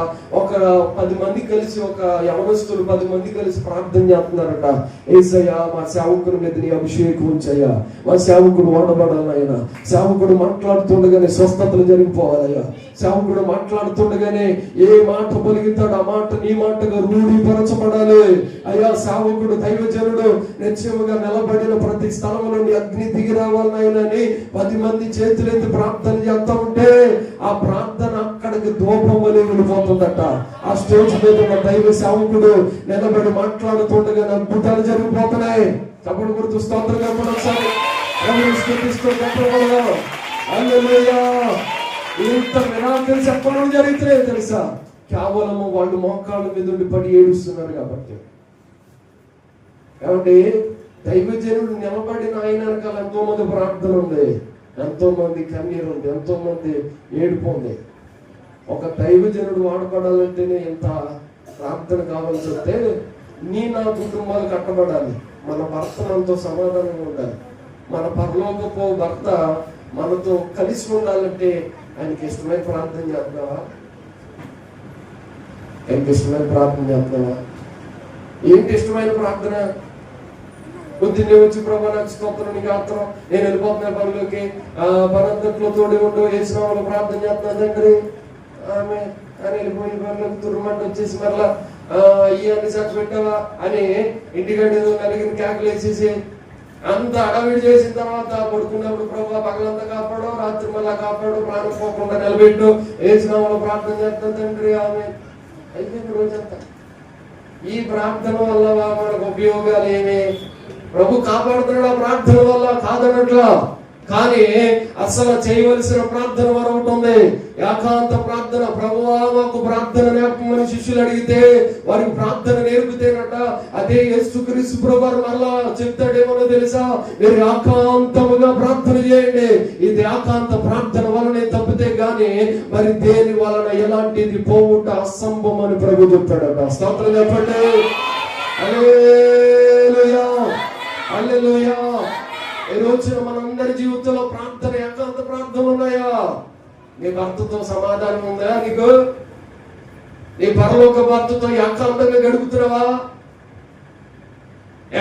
ఒక 10 మంది కలిసి, ఒక యవనస్తులు 10 మంది కలిసి ప్రార్థన చేస్తున్నారట. యేసయ్యా మా సేవకుని మీద నీ అభిషేకం ఉంచయ్యా, మా సేవకుడు ఓడబడాలయ్యా, సేవకుడు మాట్లాడుతుండగానే స్వస్థతలు జరిగిపోవాలయ్యా, సేవకుడు మాట్లాడుతుండగానే ఏ మాట పలికితాడు ఆ మాట నీ మాటగా రూఢీపరచబడాలి అయ్యా. సేవకుడు దైవజనుడు నిశ్చయముగా నిలబడిన ప్రతి స్థలంలో అగ్ని దిగి రావాలని 10 మంది చేతులెత్తి ప్రార్థన చేస్తా ఉంటే ఆ ప్రార్థన అక్కడికి ధూపం వలె వెళ్ళిపోతుందట. ఆ స్టేజ్ మీద ఉన్న దైవ సేవకుడు నిలబడి మాట్లాడుతుండగా అద్భుతాలు జరిగిపోతున్నాయి. చప్పుడు గుర్తు స్తోత్రం చెప్పడం ఒకసారి ఇంత మిరాకిల్స్ ఎప్పుడు జరుగుతున్నాయి తెలుసా? కేవలము వాళ్ళు మోకాళ్ళ మీద ఉండి పడి ఏడుస్తున్నారు కాబట్టి. కాబట్టి దైవజనుడు నిలబడిన ఆయన వెనకాల ఎంతో మంది ప్రార్థన ఉంది, ఎంతో మంది కన్నీరు ఉంది, ఎంతో మంది ఏడుపు ఉంది. ఒక దైవజనుడు వాడపడాలంటేనే ఎంత ప్రార్థన కావాల్సి వస్తే నీ నా కుటుంబాలు కట్టబడాలి, మన భర్త మనతో సమాధానంగా ఉండాలి, మన పరలోకపు భర్త మనతో కలిసి ఉండాలంటే ఆయనకి ఇష్టమైన ప్రార్థన చేద్దామా? ఆయనకి ఇష్టమైన ప్రార్థన చేద్దామా? ఏంటి ఇష్టమైన ప్రార్థన? పొద్దున్నే వచ్చి ప్రభా నాకు స్తోత్రం, నీకు ఆత్రం, నేను వెళ్ళిపోతున్నాను పనిలోకి, పనంతట్లో తోడి ఉండు, వేసిన వాళ్ళు ప్రార్థన చేస్తున్నా తండ్రి ఆమె అని వెళ్ళిపోయి పనిలోకి తుర్రమంట వచ్చేసి మరలా అన్ని సాక్షి పెట్టావా అని ఇంటికంటే కలిగిన కేకలు వేసేసి అంత అడవిడి చేసిన తర్వాత పడుకున్నప్పుడు ప్రభా పగలంతా కాపాడు, రాత్రి మళ్ళా కాపాడు, ప్రాణం పోకుండా నిలబెట్టు, వేసిన వాళ్ళు ప్రార్థన చేస్తాను తండ్రి ఆమె అయిపోయింది రోజంతా. ఈ ప్రార్థన వల్ల మనకు ఉపయోగాలు ఏమి? ప్రభు కాపాడుతున్నాడు ఆ ప్రార్థన వల్ల, కాదనట్లా. కానీ అసలు చేయవలసిన ప్రార్థన మరొకటి ఉంది, ఏకాంత ప్రార్థన. ప్రభువా మాకు ప్రార్థన నేర్పమని శిష్యులు అడిగితే వారికి ప్రార్థన నేర్పితేనట అదే యేసుక్రీస్తు ప్రభువారు మళ్ళా చెప్తాడేమో తెలుసా? మీరు ఏకాంతముగా ప్రార్థన చేయండి. ఇది ఏకాంత ప్రార్థన వలనే తప్పితే గాని మరి దేని వలన ఎలాంటిది పోవుట అసంభవం అని ప్రభు చెప్తాడట. స్తోత్రం చెప్పండి. హల్లెలూయా, హల్లెలూయా. ఈ రోజున మనందరి జీవితంలో ప్రార్థన, ఏకాంత ప్రార్థనలు ఉన్నాయా? నీ భర్తతో సమాధానం ఉందా నీకు? నీ పరలోక భర్తతో ఏకాంతంగా గడుపుతున్నావా?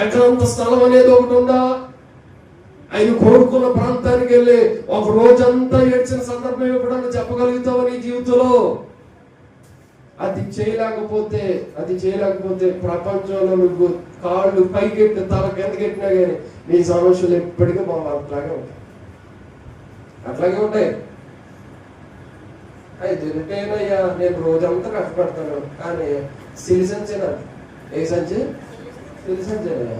ఏకాంత స్థలం అనేది ఒకటి ఉందా? ఆయన కోరుకున్న ప్రాంతానికి వెళ్ళి ఒక రోజంతా ఏడ్చిన సందర్భం ఎప్పుడన్నా చెప్పగలుగుతావా నీ జీవితంలో? అది చేయలేకపోతే ప్రపంచంలో నువ్వు కాళ్ళు పైకెట్టి తల కిందకెట్టినా కానీ నీ సమస్యలు ఎప్పటికీ అట్లాగే ఉంటాయి. అయితే ఏంటయ్యా నేను రోజంతా కష్టపడతాను కానీ సిలిసంచేనా? ఏ సంచి? సిలిసంచేనా?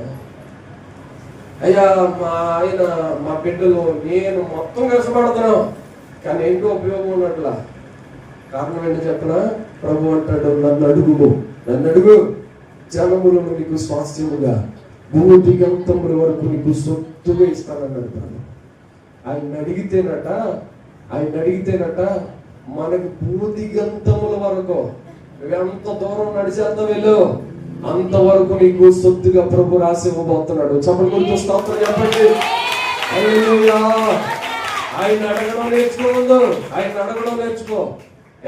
అయ్యా మా ఆయన మా బిడ్డలు నేను మొత్తం కష్టపడుతున్నాం కానీ ఏంటో ఉపయోగం ఉన్నట్లా. కారణం ఏంటో చెప్పనా? ప్రభు అంటాడు నన్ను అడుగు జనములను నీకు స్వాస్థ్యముగా భూదిగంతముల వరకు నీకు సొత్తుగా ఇస్తానన్నాడు. ఆయన అడిగితేనట మనకు భూదిగంతముల వరకు ఎంత దూరం నడిచేద్దాం వెళ్ళు అంతవరకు నీకు సొత్తుగా ప్రభు రాసి ఇవ్వబోతున్నాడు. చెప్పండి, గుర్తు స్తోత్రం చెప్పండి. ఆయన అడగడం నేర్చుకోవద్దు, ఆయన అడగడం నేర్చుకో,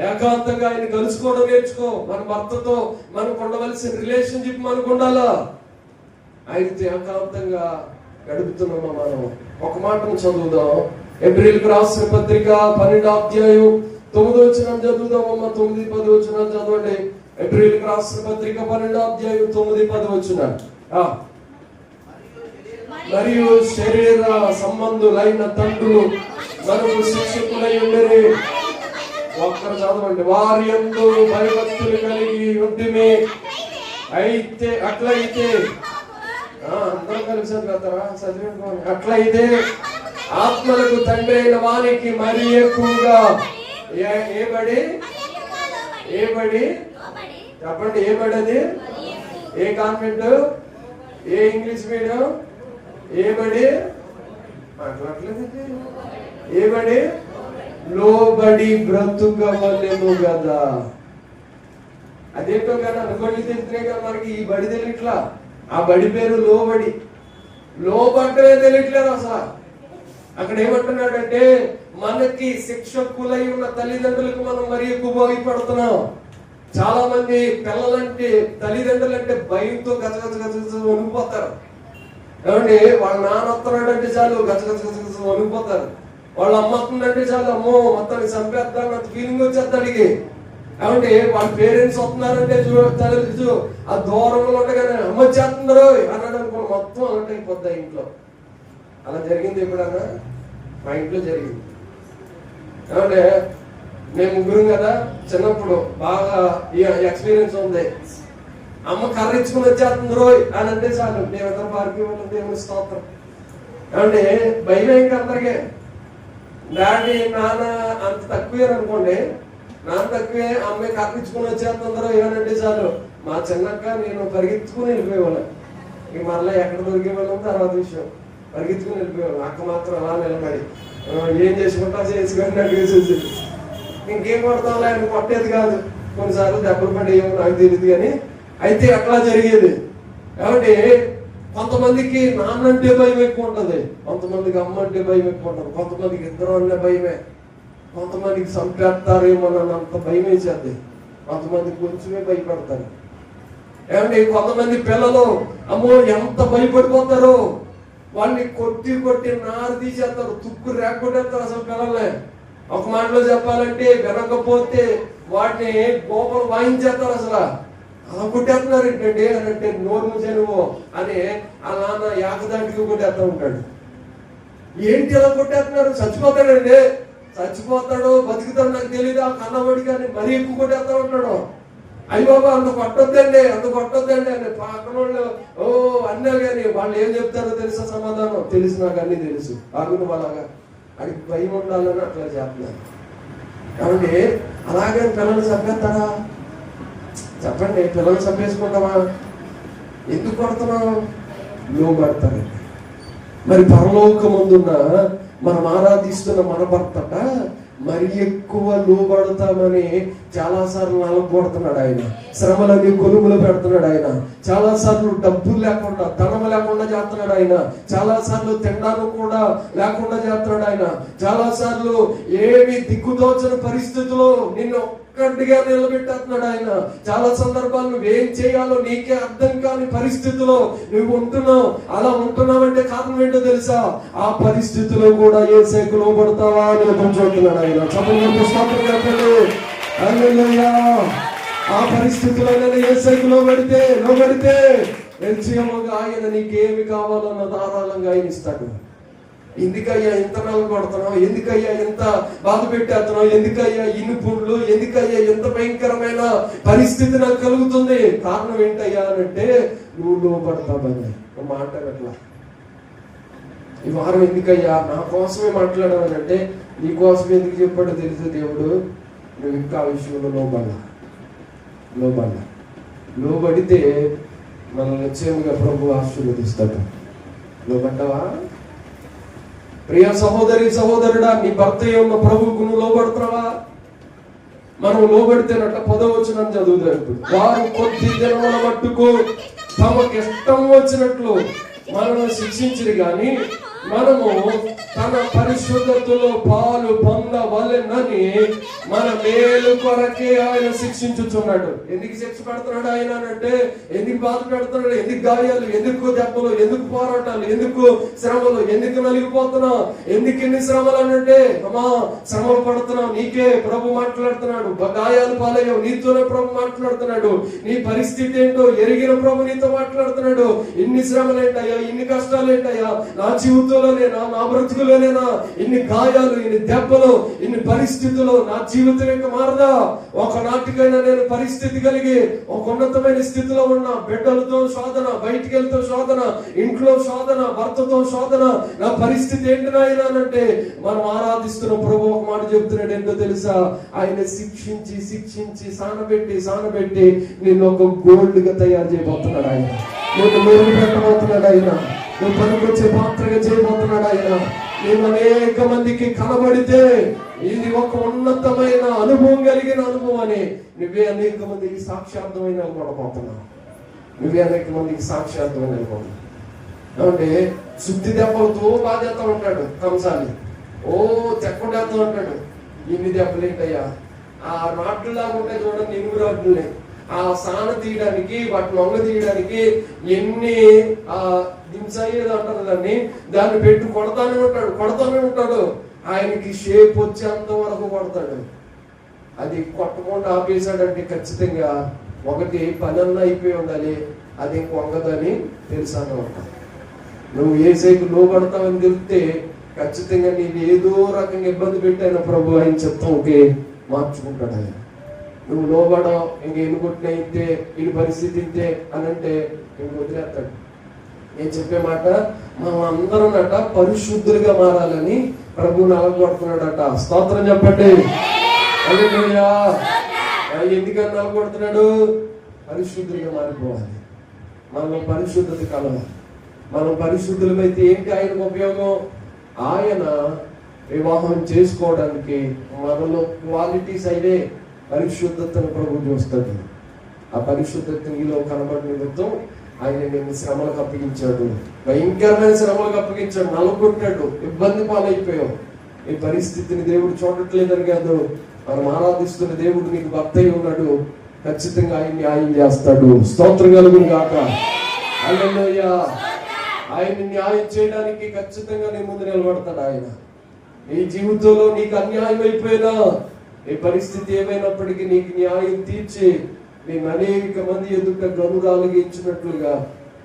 ఏకాంతంగా ఆయన కలుసుకోవడం నేర్చుకో. మన భర్తతో మనకు ఉండవలసిన రిలేషన్షిప్ మనకు ఉండాలా? ఆయనతో ఏకాంతంగా గడుపుతున్నామా మనం? ఒక మాటను చదువుదాం. ఎబ్రిల్కి రాసిన పత్రిక 12వ అధ్యాయం 9వ వచనం చదువుదామమ్మా. 9-10 వచనాలు చదవండి. ఎబ్రిల్కి రాసిన పత్రిక 12వ అధ్యాయం 9-10 వచనాలు. మరియు శరీర సంబంధులైన తండ్రులు మనకు శిక్షకులై ఉండేది, ఒక్కరు చదవండి. వారి యందు భయభక్తులు కలిగి ఉంటిమి. అయితే అట్లయితే అందరూ కలిసి చదువుతారా? చదివించుకోండి. అట్లయితే ఆత్మలకు తండ్రి అయిన వానికి మరీ ఎక్కువగా ఏబడి చెప్పండి. ఏబడి ఏ కాన్వెంట్, ఏ ఇంగ్లీష్ మీడియం, ఏబడి మాట్లాడలేదండి. ఏబడి లోబడి బ్రతుకవలెను కదా. అదేంటో కానీ అనుకోండి తెలిసినే కదా మనకి. ఈ బడి తెలియట్లా. ఆ బడి పేరు లోబడి. లోబడ్డమే తెలియట్లేదు అసలు. అక్కడ ఏమంటున్నాడంటే, మనకి శిక్షకులై ఉన్న తల్లిదండ్రులకు మనం మరీ ఎక్కువ భయపడుతున్నాం. చాలా మంది పిల్లలంటే, తల్లిదండ్రులంటే భయంతో గజగజ వణికిపోతారు. ఏమండి, వాళ్ళ నాన్న వస్తున్నాడు అంటే చాలు గజగజ వణికిపోతారు. వాళ్ళ అమ్మ వస్తుందంటే చాలు అమ్మో మొత్తానికి చంపేద్దాం అంత ఫీలింగ్ వచ్చేస్తాడికి. ఏమంటే వాళ్ళ పేరెంట్స్ వస్తున్నారంటే చూ ఆ దూరంలో ఉండగానే అమ్మ వచ్చేస్తున్నారు అన్నాడు అనుకో, మొత్తం అలర్ట్ అయిపోద్ది ఇంట్లో. అలా జరిగింది ఎప్పుడన్నా? మా ఇంట్లో జరిగింది. ఏమంటే మేము ముగ్గురం కదా, చిన్నప్పుడు బాగా ఎక్స్పీరియన్స్ ఉంది. అమ్మ కర్ర ఇచ్చుకుని వచ్చేస్తుంది రోయ్ అని అంటే చాలు మేమిద్దరం పారిపోయి దేవుని స్తోత్రం. ఏమంటే భయం ఇంకా అందరికీ. డాడీ నాన్న అంత తక్కువే అనుకోండి, నాన్న తక్కువే, అమ్మాయి కర్ర ఇచ్చుకుని వచ్చేస్తుందరో ఏమనంటే చాలు మా చిన్నక్క నేను పరిగెత్తుకుని వెళ్ళిపోయేవాళ్ళం. ఇక మరలా ఎక్కడ దొరికేవాళ్ళం తర్వాత విషయం. పరిగెత్తుకుని వెళ్ళిపోయేవాళ్ళం. అక్క మాత్రం అలా నిలబడి ఏం చేసుకుంటా చేసుకొని అడిగేసేది. ఇంకేం కొడతాంలే ఆయన కొట్టేది కాదు. కొన్నిసార్లు దెబ్బలు పడేయో నాకు తెలియదు కానీ అయితే అట్లా జరిగేది. కాబట్టి కొంతమందికి నాన్న అంటే భయం ఎక్కువ ఉంటుంది, కొంతమందికి అమ్మ అంటే భయం ఎక్కువ ఉంటుంది, కొంతమందికి ఇద్దరు అనే భయమే, కొంతమందికి చంపేస్తారేమో అంత భయం వేసేది, కొంతమందికి కొంచెమే భయపడతారు. ఏమంటే కొంతమంది పిల్లలు అమ్మో ఎంత భయపడిపోతారో, వాళ్ళని కొట్టి కొట్టి నారు తీసేస్తారు, తుక్కు రేకొట్టేస్తారు అసలు పిల్లల్ని. ఒక మాటలో చెప్పాలంటే వినకపోతే వాటిని గోపలు వాయించేస్తారు. అసలు అలా కొట్టేస్తున్నారు ఏంటంటే అని అంటే నోరు ముసేనువో అని ఆ నాన్న యాకదాటికి కొట్టేస్తా ఉంటాడు. ఏంటి అలా కొట్టేస్తున్నారు? చచ్చిపోతాడండి, చచ్చిపోతాడు బతుకుతాడు నాకు తెలియదు ఆ కన్నబడి కానీ మరీ ఎక్కువ కొట్టేస్తా ఉంటాడు. అయ్యి బాబా అంత కొట్టొద్దండి అని పక్కన వాళ్ళు అన్నా కానీ వాళ్ళు ఏం చెప్తారో తెలుసా సమాధానం? తెలుసు, నాకు అన్ని తెలుసు. అరుగును అలాగా అడిగి భయం ఉండాలని అట్లా చేస్తున్నారు. కాబట్టి అలాగే పిల్లలు చంపేస్తారా? చెప్పండి, పిల్లలు చంపేసుకుంటామా? ఎందుకు కొడుతున్నాం? లోబడతారండి. మరి పరలోకమందున్న మనం ఆరాధిస్తున్న మన భర్తట మరి ఎక్కువ లోబడతామని చాలా సార్లు నలగొడుతున్నాడు ఆయన. శ్రమలని కొలుములు పెడుతున్నాడు ఆయన. చాలా సార్లు డబ్బులు లేకుండా ధనం లేకుండా చేస్తున్నాడు ఆయన. చాలా సార్లు తినడానికి కూడా లేకుండా చేస్తున్నాడు ఆయన. చాలా సార్లు ఏమి దిక్కుదోచన పరిస్థితుల్లో నిన్ను ఒక్కటిగా నిలబెట్టేస్తున్నాడు ఆయన. చాలా సందర్భాలు నువ్వేం చేయాలో నీకే అర్థం కాని పరిస్థితిలో నువ్వు ఉంటున్నావు. అలా ఉంటున్నావంటే కారణం ఏంటో తెలుసా? ఆ పరిస్థితిలో కూడా యేసుకు లోబడతావా అని చూస్తున్నాడు ఆయన. చెప్పండి, ఆ పరిస్థితిలో యేసుకు లోబడితే నిశ్చయముగా ఆయన నీకేమి కావాలన్న ధారాళంగా ఆయన ఇస్తాడు. ఎందుకయ్యా ఇంత నలగొడుతున్నావు? ఎందుకయ్యా ఇంత బాధ పెట్టేస్తున్నావు? ఎందుకయ్యా ఇన్ని పుండ్లు? ఎందుకయ్యా ఎంత భయంకరమైన పరిస్థితి నాకు కలుగుతుంది? కారణం ఏంటయ్యా అని అంటే నువ్వు లోపడతావని మాట్లాడట్లా. ఈ వారం ఎందుకయ్యా నా కోసమే మాట్లాడావనంటే నీ కోసం ఎందుకు చెప్పాడో తెలుసు దేవుడు. నువ్వు ఇంకా ఆ విషయంలో లోబడితే మనల్ని నిశ్చయముగా ప్రభు ఆశీర్వదిస్తాడు. లోబడ్డావా? ప్రియ సహోదరుడా, నీ భర్త ఉన్న ప్రభువుకు నువ్వు లోబడుతున్నావా? మనం లోబడితేనట 10వ వచనం చదువుతాడు. వారు కొద్ది దినముల మట్టుకు తమకిష్టం వచ్చినట్లు మనల్ని శిక్షించరు గాని మనము తన పరిశుద్ధతలో పాలు పొందవలెనని మన మేలు కొరకే ఆయన శిక్షించుచున్నాడు. ఎందుకు శిక్ష పెడుతున్నాడు ఆయన అంటే, ఎందుకు బాధ పెడుతున్నాడు? ఎందుకు గాయాలు, ఎందుకు దెబ్బలు, ఎందుకు పోరాటాలు, ఎందుకు శ్రమలు, ఎందుకు నలిగిపోతున్నావు, ఎందుకు ఎన్ని శ్రమలు అనంటే అమ్మా శ్రమలు పడుతున్నావు నీకే ప్రభు మాట్లాడుతున్నాడు. గాయాలు పాలయ్యావు నీతోనే ప్రభు మాట్లాడుతున్నాడు. నీ పరిస్థితి ఏంటో ఎరిగిన ప్రభు నీతో మాట్లాడుతున్నాడు. ఇన్ని శ్రమలు ఏంటయ్యా, ఇన్ని కష్టాలు ఏంటయ్యా, నా జీవితంలో నా బ్రతుకులు బ్రతుకులోనైనా ఇన్ని గాయాలు, ఇన్ని దెబ్బలు, ఇన్ని పరిస్థితులు నా జీవితం ఇంకా మారదా? ఒకనాటికైనా నేను పరిస్థితి కలిగి ఒక ఉన్నతమైన స్థితిలో ఉన్న, బిడ్డలతో శోధన, బయటికి వెళ్తూ శోధన, ఇంట్లో శోధన, భర్తతో శోధన, నా పరిస్థితి ఏంటి నాయనంటే మనం ఆరాధిస్తున్న ప్రభు ఒక మాట చెప్తున్నాడు. ఏంటో తెలుసా? ఆయన శిక్షించి శిక్షించి సానబెట్టి నిన్ను ఒక గోల్డ్ గా తయారు చేయబోతున్నాడు ఆయన. నిన్ను మెరుగు పెట్టబోతున్నాడు ఆయన. నువ్వు పనికొచ్చే పాత్రగా చేయబోతున్నాడు ఆయన. నేను అనేక మందికి కనబడితే ఇది ఒక ఉన్నతమైన అనుభవం కలిగిన అనుభవం అని నువ్వే అనేక మందికి సాక్షార్థమైన పడబోతున్నావు. నువ్వే అనేక మందికి సాక్షార్థమైన అనుభవం. అంటే శుద్ధి దెబ్బలతో బాధ్యత ఉంటాడు కంసాలి. తెక్కొడేస్తా ఉంటాడు. ఇన్ని దెబ్బలు ఏంటయ్యా? ఆ రాడ్డులాగా ఉంటాయి చూడండి, ఇనుము రాడ్డులే. ఆ సాన తీయడానికి, వాటిని వంగ తీయడానికి ఎన్ని దింసాయేది అంటారు దాన్ని పెట్టి కొడతానే ఉంటాడు. ఆయనకి షేప్ వచ్చేంత వరకు కొడతాడు. అది కొట్టకుండా ఆపేశాడంటే ఖచ్చితంగా ఒకటి పనన్నా అయిపోయి ఉండాలి, అది వంగదని తెలుసాను ఉంటాడు. నువ్వు యేసయ్యకు లోబడతావని తెలిస్తే ఖచ్చితంగా నేను ఏదో రకంగా ఇబ్బంది పెట్టాను ప్రభు ఆయన చెప్తాం, ఓకే మార్చుకుంటాడు ఆయన. నువ్వు లోబడం ఇంక ఎన్నుకుంటున్నా ఇంతే, ఈ పరిస్థితి ఇంతే అని అంటే ఇంక వదిలేస్తాడు. నేను చెప్పే మాట, మనం అందరం పరిశుద్ధులుగా మారాలని ప్రభువుని అలగొడుతున్నాడట. స్తోత్రం చెప్పండి. హల్లెలూయా. ఎందుకని అలగొడుతున్నాడు? పరిశుద్ధులుగా మారిపోవాలి. మనం పరిశుద్ధత కలవాలి. మనం పరిశుద్ధులమైతే ఏంటి ఆయనకు ఉపయోగం? ఆయన వివాహం చేసుకోవడానికి మనలో క్వాలిటీస్ అయితే పరిశుద్ధతను ప్రభు చూస్తాడు. ఆ పరిశుద్ధత నీలో కనబడిన నిమిత్తం ఆయన నిన్ను శ్రమలకు అప్పగించాడు, భయంకరమైన శ్రమలకు అప్పగించాడు, నలుగుంటాడు, ఇబ్బంది పాలైపోయావు. ఈ పరిస్థితిని దేవుడు చూడట్లేదని కాదు, మనం ఆరాధిస్తున్న దేవుడు నీకు భర్త అయి ఉన్నాడు. ఖచ్చితంగా ఆయన న్యాయం చేస్తాడు. స్తోత్రం కలుగును గాక. హల్లెలూయా. ఆయన న్యాయం చేయడానికి ఖచ్చితంగా నీ ముందు నిలబడతాడు ఆయన. నీ జీవితంలో నీకు అన్యాయం అయిపోయినా, ఈ పరిస్థితి ఏమైనప్పటికీ నీకు న్యాయం తీర్చి నేను అనేక మంది ఎదుట గనురాలుగా ఇచ్చినట్లుగా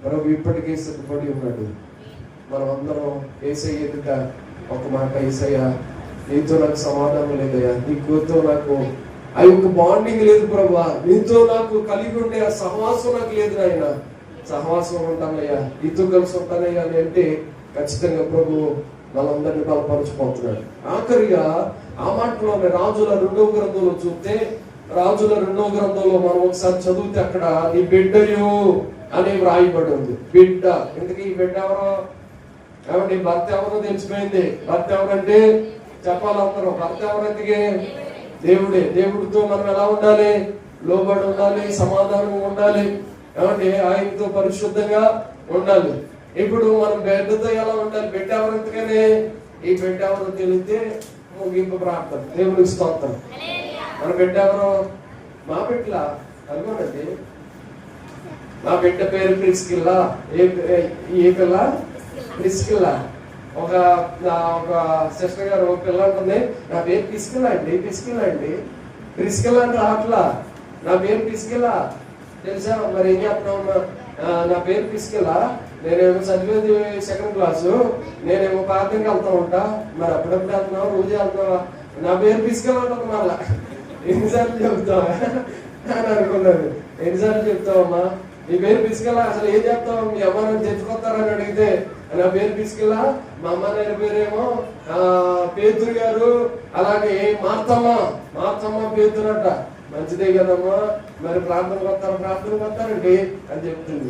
ప్రభు ఇప్పటికే సిద్ధపడి ఉన్నాడు. మనం అందరం యేసయ్య ఎదుట ఒక మాట, యేసయ్య నీతో నాకు సమాధానం లేదయ్యా, నీతో నాకు ఆ యొక్క బాండింగ్ లేదు ప్రభా, నీతో నాకు కలిగి ఉండే ఆ సహవాసం నాకు లేదు నాయన. సహవాసం ఉంటానయ్యా, నీతో కలిసి ఉంటానయ్యా అని అంటే ఖచ్చితంగా ప్రభు వాళ్ళందరినీ బలపరచిపోతున్నాడు. ఆఖరిగా ఆ మాటలోనే రాజుల 2వ గ్రంథంలో చూస్తే, రాజుల 2వ గ్రంథంలో మనం ఒకసారి చదివితే అక్కడ నీ బిడ్డయు అని వ్రాయబడి ఉంది. బిడ్డ, ఎందుకు ఈ బిడ్డ ఎవరో? కాబట్టి భర్త ఎవరో తెలిసిపోయింది. భర్త ఎవరంటే చెప్పాలందరూ. భర్త ఎవరందుకే? దేవుడే. దేవుడితో మనం ఎలా ఉండాలి? లోబడి ఉండాలి, సమాధానంగా ఉండాలి, ఏమంటే ఆయనతో పరిశుద్ధంగా ఉండాలి. ఇప్పుడు మనం బిడ్డతో ఎలా ఉండాలి? బిడ్డ ఎవరంతగానే ఈ బిడ్డ ఎవరో తెలిస్తే ముగింపు ప్రార్థన. దేవుడికి స్తోత్రం. మన బిడ్డ ఎవరో? మా బిడ్డ అనుకోనండి, నా బిడ్డ పేరు ప్రిస్కిల్లా. ఏ పిల్ల? ప్రిస్కిల్లా. ఒక సిస్టర్ గారు ఒక పిల్ల ఉంటుంది, నా పేరు ప్రిస్కిల్లా అండి. ప్రిస్కిల్లా అంటే అట్లా నా పేరు ప్రిస్కిల్లా తెలుసా? మరి ఏం చెప్తున్నావు? నా పేరు ప్రిస్కిల్లా, నేనేమో చదివేది 2వ క్లాసు, నేనేమో పాఠంకి వెళ్తా ఉంటా. మరి అప్పుడప్పుడు వెళ్తున్నావు, రోజు వెళ్తున్నావా? నా పేరు ప్రిస్కిల్లా ఉంటుంది. మళ్ళా ఎన్నిసార్లు చెప్తావా అని అనుకున్నాను. ఎన్నిసార్లు చెప్తావమ్మా నీ పేరు ప్రిస్కిల్లా? అసలు ఏం చెప్తావు? మీ అమ్మ నన్ను తెచ్చుకొస్తారని అడిగితే నా పేరు ప్రిస్కిల్లా, మా అమ్మ నాయన పేరేమో పేతురు గారు, అలాగే మార్తమ్మ పేతురట. మంచిదే కదమ్మా, మరి ప్రార్థనకు వస్తారండి అని చెప్తుంది.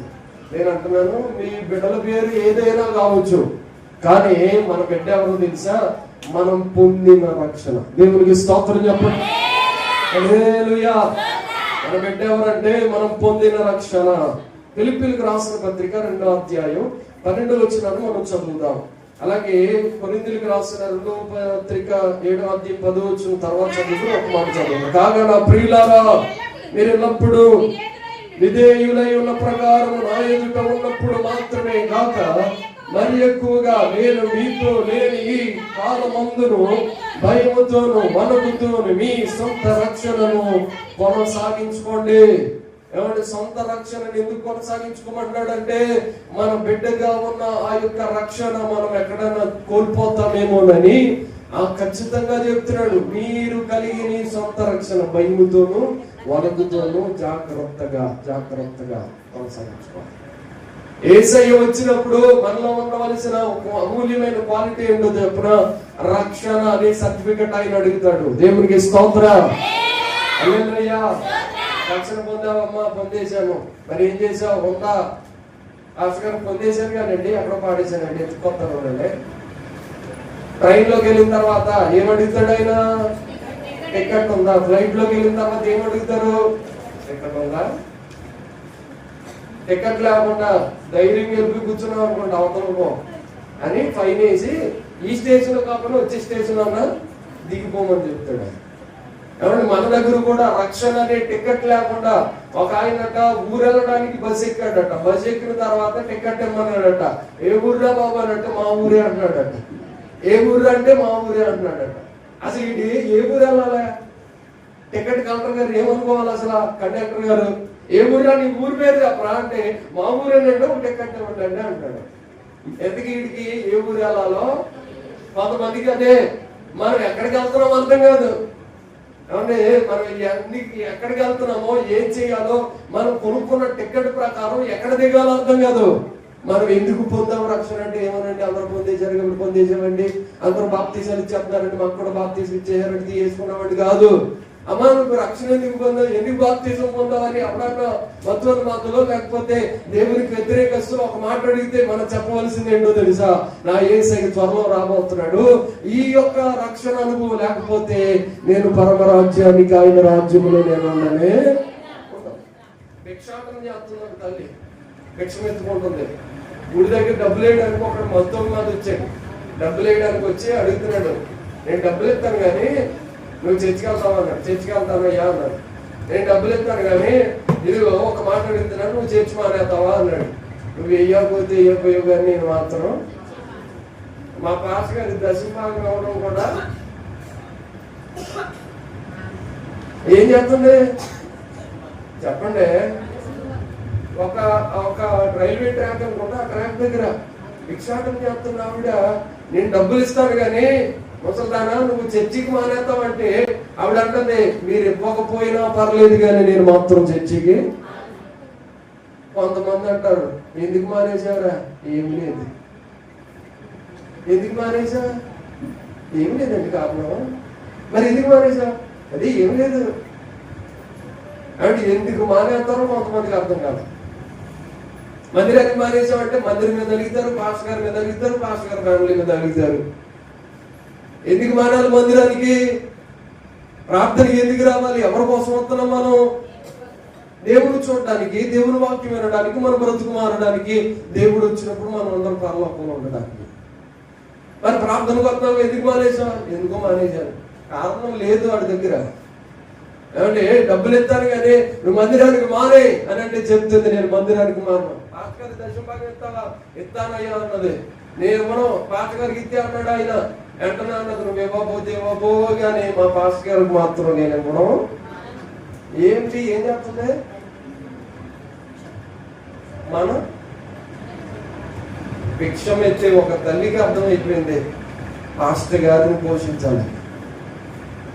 నేను అంటున్నాను, మీ బిడ్డల పేరు ఏదైనా కావచ్చు, కానీ మన బిడ్డ ఎవరో తెలుసా? మనం పొందిన రక్షణ. దేవునికి స్తోత్రం చెప్పండి. హల్లెలూయా. మన బిడ్డ ఎవరంటే మనం పొందిన రక్షణ. ఫిలిప్పీయులకు రాసిన పత్రిక 2వ అధ్యాయం 12వ వచనాన్ని మనం చదువుదాం. అలాగే కొరింథీయులకు రాసిన 2వ పత్రిక 7వ అధ్యాయం 10వ వచనం తర్వాత చదువుతూ ఒక మాట చదువు. కాగా నా ప్రియులారా, మీరు ఎల్లప్పుడూ విధేయులై ఉన్న ప్రకారం నా ఎదుట ఉన్నప్పుడు మాత్రమే కాక మరి ఎక్కువగా నేను మీతో లేని ఈ కాలమందును భయముతోను వణుకుతోను మీ సొంత రక్షణను కొనసాగించుకోండి. ఏమంటే సొంత రక్షణను ఎందుకు కొనసాగించుకోమంటున్నాడంటే మన బిడ్డగా ఉన్న ఆ యొక్క రక్షణ మనం ఎక్కడైనా కోల్పోతామేమోనని ఖచ్చితంగా చెప్తున్నాడు. మీరు కలిగిన సొంత రక్షణ భయముతోనూ వణకుతోనూ జాగ్రత్తగా కొనసాగించుకోవాలి. యేసయ్య వచ్చినప్పుడు మనలో ఉండవలసిన అమూల్యమైన క్వాలిటీ ఏంటో చెప్పిన రక్షణ అనే సర్టిఫికెట్ ఆయన అడుగుతాడు. దేవునికి స్తోత్రం. హల్లెలూయా. రక్షణ పొందావమ్మా? పొందేశాను. మరి ఏం చేసావు? ఉందా? ఆస్కారం పొందేశాను కానండి, అక్కడ పాడేశానండి, ఎత్తుకొస్తాను. ట్రైన్ లోకి వెళ్ళిన తర్వాత ఏమడుగుతాడు ఆయన? టికెట్ ఉందా? ఫ్లైట్ లోకి వెళ్ళిన తర్వాత ఏమడుగుతారు? టికెట్ ఉందా? టికెట్ లేకుండా ధైర్యంగా వెళ్ళి కూర్చున్నాం అనుకోండి, అవతలకో అని ఫైన్ వేసి ఈ స్టేషన్ లో కాకుండా వచ్చే స్టేషన్ అన్నా దిగిపోమని చెప్తాడు. ఏమంటే మన దగ్గర కూడా రక్షణ అనే టికెట్ లేకుండా ఒక ఆయనట ఊరెళ్ళడానికి బస్సు ఎక్కాడట. బస్సు ఎక్కిన తర్వాత టికెట్ ఇమ్మన్నాడట. ఏ ఊర్లో బాబు అని అంటే మా ఊరే అంటున్నాడట. ఏ ఊరు అంటే మా ఊరే అంటున్నాడట. అసలు ఇది ఏ ఊరు వెళ్ళాలా? టికెట్ కలెక్టర్ గారు ఏమనుకోవాలి? అసలు కండక్టర్ గారు ఏ ఊరా? నీ ఊరి పేరు చెప్పరా అంటే మా ఊరేనంటే ఒక టికెట్ ఇవ్వండి అంటాడు. ఎందుకు వీడికి ఏ ఊరు వెళ్ళాలో కొంతమందికి అదే. మనం ఎక్కడికి వెళ్తున్నామో అర్థం కాదు. ఏమంటే మనం ఎక్కడికి వెళ్తున్నామో, ఏం చేయాలో, మనం కొనుక్కున్న టికెట్ ప్రకారం ఎక్కడ దిగాలో అర్థం కాదు. మనం ఎందుకు పొందాం రక్షణ అంటే ఏమనండి, అందరూ పొందేశారు కాబట్టి పొందేసామండి, అందరూ బాప్తీసాలు ఇచ్చేస్తారండి, మాకు కూడా బాప్తీసం ఇచ్చేసారండి, తీసుకున్నామండి కాదు. అమ్మా నువ్వు రక్షణ ఎందుకు పొందావు, ఎందుకు బాప్తీసం పొందావని అప్పుడన్నా మధ్య మాటలో లేకపోతే దేవునికి వ్యతిరేకస్తులు ఒక మాట అడిగితే మనం చెప్పవలసింది ఏంటో తెలుసా? నా యేసయ్య త్వరలో రాబోతున్నాడు. ఈ యొక్క రక్షణ అనుభవం లేకపోతే నేను పరమరాజ్యానికి ఆయన రాజ్యంలో నేను ఉన్నానే. భిక్షాటన చేస్తున్నాడు తల్లి, భిక్షం ఎత్తుకుంటుంది. గుడి దగ్గర డబ్బులు వేయడానికి ఒకడు మొత్తం మీద వచ్చాడు. డబ్బులు వేయడానికి వచ్చి అడుగుతున్నాడు, నేను డబ్బులు ఇస్తాను కానీ నువ్వు చర్చికి వెళ్తావు అన్నాడు. చర్చికి వెళ్తాను అయ్యా అన్నాడు. నేను డబ్బులు ఇస్తాను కానీ ఇదిగో ఒక మాట అడుగుతున్నాను, నువ్వు చర్చి మానేస్తావా అన్నాడు. నువ్వు వేయకపోతే వేయకపోయావు కానీ నేను మాత్రం మా పాస్ గారి దశభాగం అవడం కూడా ఏం చేస్తుంది చెప్పండి. ఒక రైల్వే ట్రాక్ అనుకుంటా, ఆ ట్రాక్ దగ్గర భిక్షాటం చేస్తున్న ఆవిడ నేను డబ్బులు ఇస్తాను కానీ ముసల్దానా నువ్వు చర్చికి మానేస్తావంటే ఆవిడ అంటుంది, మీరు ఇవ్వకపోయినా పర్లేదు కానీ నేను మాత్రం చర్చికి. కొంతమంది అంటారు, ఎందుకు మానేశావురా? ఏమి లేదు. ఎందుకు మానేసా? ఏమి లేదండి కారణం. మరి ఎందుకు మానేసా? అది ఏమి లేదు అంటే ఎందుకు మానేస్తారో కొంతమందికి అర్థం కాదు. మందిరానికి మానేసామంటే మందిరం మీద అడుగుతారు, పాస్టర్ గారి మీద అడుగుతారు, పాస్టర్ గారి ఫ్యామిలీ మీద అడుగుతారు. ఎందుకు మానాలి మందిరానికి? ప్రార్థనకి ఎందుకు రావాలి? ఎవరి కోసం వస్తున్నాం మనం? దేవుడు చూడడానికి, దేవుని వాక్యం వినడానికి, మన బ్రతుకు మారడానికి, దేవుడు వచ్చినప్పుడు మనం అందరం పరలోకంలో ఉండడానికి. మరి ప్రార్థనకు వస్తున్నాం, ఎందుకు మానేసా? ఎందుకో మానేశాను. కారణం లేదు వాడి దగ్గర. ఏమంటే డబ్బులు ఇస్తాను కానీ నువ్వు మందిరానికి మానే అని అంటే చెప్తుంది, నేను మందిరానికి మాను. పాస్టర్ దశభాగం ఇస్తావా? ఇస్తానయ్యా అన్నది. నేను మనం పాస్టర్ గారికి ఇస్తే అన్నాడు ఆయన. వెంటనే అన్నది నువ్వు ఇవ్వబోతే ఇవ్వబో కానీ మా పాస్టర్ గారికి మాత్రం నేను ఇవ్వడం. ఏంటి ఏం చెప్తుంది? మనం భిక్షం ఎత్తే ఒక తల్లికి అర్థమైపోయింది, పాస్టర్ గారిని పోషించాలి.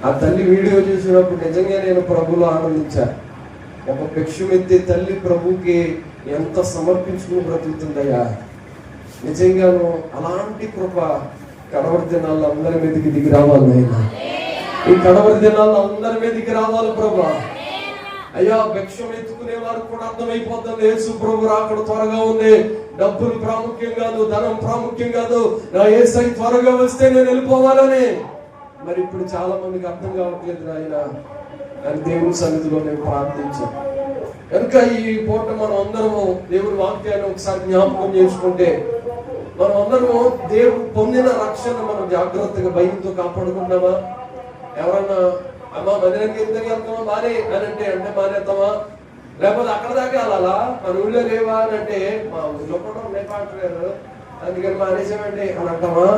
ఆ తల్లి వీడియో చూసినప్పుడు నిజంగా నేను ప్రభులో ఆనందించా. ఒక భిక్షం ఎత్తే తల్లి ప్రభుకి ఎంత సమర్పించుకుని బ్రతుకుతుందయ్యా. నిజంగాను అలాంటి కృప కడవరి దినాల్లో అందరి మీదకి దిగి రావాలి అయినా. ఈ కడవరి దినాల్లో అందరి మీదకి రావాలి ప్రభా. అయ్యా భిక్షం ఎత్తుకునే వారికి కూడా అర్థమైపోతుంది, యేసు ప్రభు రాకడ త్వరగా ఉంది. డబ్బులు ప్రాముఖ్యం కాదు, ధనం ప్రాముఖ్యం కాదు, నా యేసయ్య త్వరగా వస్తే నేను వెళ్ళిపోవాలని. మరి ఇప్పుడు చాలా మందికి అర్థం కావట్లేదు నాయన అని దేవుని సన్నిధిలో నేను ప్రార్థించాను. కనుక ఈ పూట మనం అందరము దేవుని వాక్యాన్ని ఒకసారి జ్ఞాపకం చేసుకుంటే మనం అందరము దేవుడు పొందిన రక్షణ మనం జాగ్రత్తగా భయంతో కాపాడుకుంటామా? ఎవరన్నా అమ్మా మందిరానికి ఎందుకు వెళ్తామా మానే అని అంటే మానేస్తామా? లేకపోతే అక్కడ దాకా వెళ్ళాలా? మన ఊళ్ళో లేవా అని అంటే మా ఊళ్ళో కూడా ఉన్నాయి పాస్టర్ గారు అందుకని మానేసామండి అని అంటామా?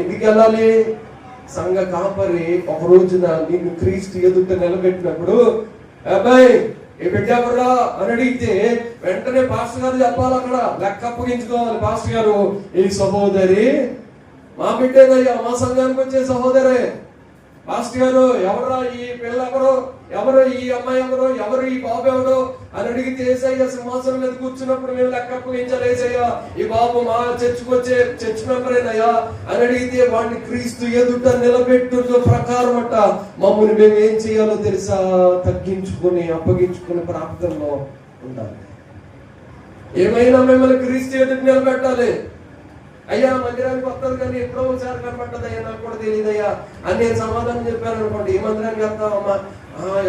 ఎందుకు వెళ్ళాలి? సంఘ కాపరి ఒక రోజున నిన్ను క్రీస్తు ఎదుట నిలబెట్టినప్పుడు అబ్బాయి ఈ బిడ్డ ఎవరా అని అడిగితే వెంటనే పాస్టర్ గారు చెప్పాలి, అక్కడ లెక్క అప్పగించుకోవాలి. పాస్టర్ గారు, ఈ సహోదరి మా బిడ్డేదయ్యా, మా సంఘానికి వచ్చే సహోదరే. పాస్టర్ గారు, ఎవరా ఈ పిల్ల, ఎవరు ఈ అమ్మాయి, ఎవరు ఈ బాబు ఎవరు అని అడిగితే, ఏసయ్య సింహాసనం మీద కూర్చున్నప్పుడు మేము లెక్క అప్పగించాలి. ఏసయ్య, ఈ బాబు మా చర్చికి వచ్చే చర్చ్ మెంబరేనయ్యా అని అడిగితే, వాడిని క్రీస్తు ఎదుట నిలబెట్టు ప్రకారం అట్ట మమ్మల్ని మేము ఏం చేయాలో తెలుసా, తగ్గించుకుని అప్పగించుకుని ప్రార్థనలో ఉండాలి. ఏమైనా మిమ్మల్ని క్రీస్తు ఎదుట నిలబెట్టాలి. అయ్యా మందిరానికి వస్తుంది కానీ ఎప్పుడో ఒకసారి కనపడ్డదయ్యా, నాకు కూడా తెలియదయ్యా అని నేను సమాధానం చెప్పాను అనుకోండి, ఏ మందిరానికి వెళ్తావమ్మా,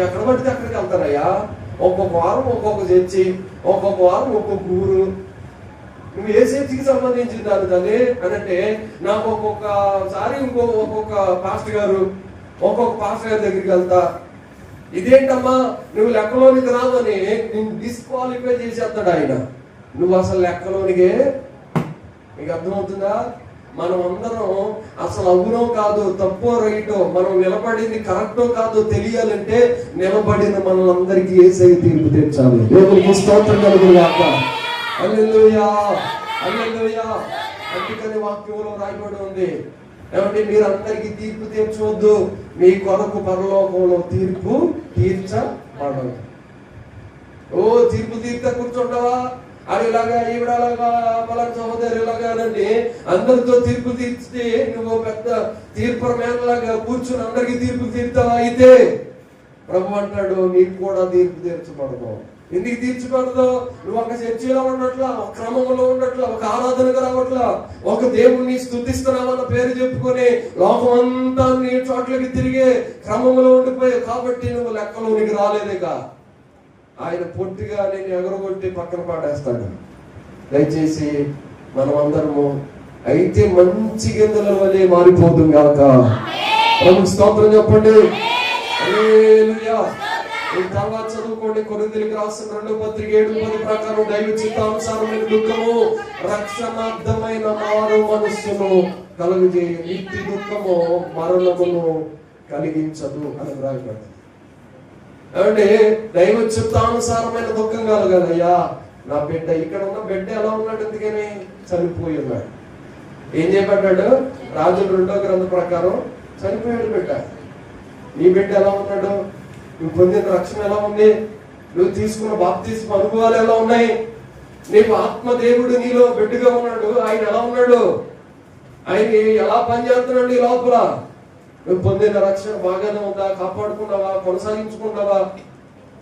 ఎక్కడ పడితే అక్కడికి వెళ్తారయ్యా, ఒక్కొక్క వారం ఒక్కొక్క చర్చి, ఒక్కొక్క వారం ఒక్కొక్క ఊరు, నువ్వు ఏ చర్చికి సంబంధించిన దాని తల్లి అని అంటే, నాకు ఒక్కొక్కసారి ఒక్కొక్క పాస్టర్ గారు దగ్గరికి వెళ్తా. ఇదేంటమ్మా నువ్వు లెక్కలోనికి రావని నేను డిస్క్వాలిఫై చేసేస్తాడు ఆయన. నువ్వు అసలు లెక్కలోనికే, మీకు అర్థమవుతుందా? మనం అందరం అసలు అవునో కాదు, తప్పో రైటో, మనం నిలబడింది కరెక్టో కాదో తెలియాలంటే నిలబడిన మనలందరికీ యేసయ్య తీర్పు తెచ్చాలి. దేవునికి స్తోత్రం కలుగుగాక. హల్లెలూయా, హల్లెలూయా. అందుకని వాక్యంలో రాయబడి ఉంది, ఏమంటే మీరు అందరికీ తీర్పు తీర్చవద్దు, మీ కొరకు పరలోకంలో తీర్పు తీర్చబడదు. తీర్పు తీర్చ కూర్చుంటావా, అడిలాగా ఈవిడలాగా పలానా సహోదరు ఇలాగానండి అందరితో తీర్పు తీర్చి నువ్వు పెద్ద తీర్పు మేనలాగా కూర్చుని అందరికీ తీర్పు తీర్తావా? అయితే ప్రభు అంటాడు, నీకు కూడా తీర్పు తీర్చబడదు. ఎందుకు తీర్చబడదు? నువ్వు ఒక చర్చిలో ఉండట్లా, ఒక క్రమంలో ఉండట్లా, ఒక ఆరాధనకు రావట్లా, ఒక దేవుణ్ణి స్తుతిస్తున్నామన్న పేరు చెప్పుకొని లోకం అంతా నీ చోట్లకి తిరిగే క్రమంలో ఉండిపోయావు కాబట్టి నువ్వు లెక్కలోనికి రాలేదేక. ఆయన పొట్టిగా నేను ఎగరగొట్టి పక్కన పాడేస్తాడు. దయచేసి మనం అందరము అయితే మంచి గింజల వలె మారిపోతుంది కాక. ప్రభు స్తోత్రం చెప్పండి. హల్లెలూయా. ఈ తర్వాత చదువుకోండి, కొరింథీయులకు రాసిన 2వ పత్రిక 7:10 ప్రకారం దైవ చిత్తానుసారమైన దుఃఖము రక్షణార్థమైన మారు మనస్సును కలుగజేయు, నిత్య దుఃఖము మరణమును కలిగించదు అని రాయబడింది. అంటే దైవ చిత్తానుసారమైన దుఃఖం కలగాలయ్యా. నా బిడ్డ, ఇక్కడ ఉన్న బిడ్డ ఎలా ఉన్నాడు? ఎందుకని చనిపోయి ఉన్నాడు. ఏం చేయబడ్డాడు? రాజుల 2వ గ్రంథం ప్రకారం చనిపోయాడు బిడ్డ. నీ బిడ్డ ఎలా ఉన్నాడు? నువ్వు పొందిన రక్షణ ఎలా ఉంది? నువ్వు తీసుకున్న బాప్తిస్మ అనుభవాలు ఎలా ఉన్నాయి? నీకు ఆత్మదేవుడు నీలో బిడ్డగా ఉన్నాడు. ఆయన ఎలా ఉన్నాడు? ఆయన ఎలా పనిచేస్తున్నాడు ఈ లోపల? నువ్వు పొందిన రక్షణ బాగానే ఉందా? కాపాడుకున్నావా? కొనసాగించుకున్నావా?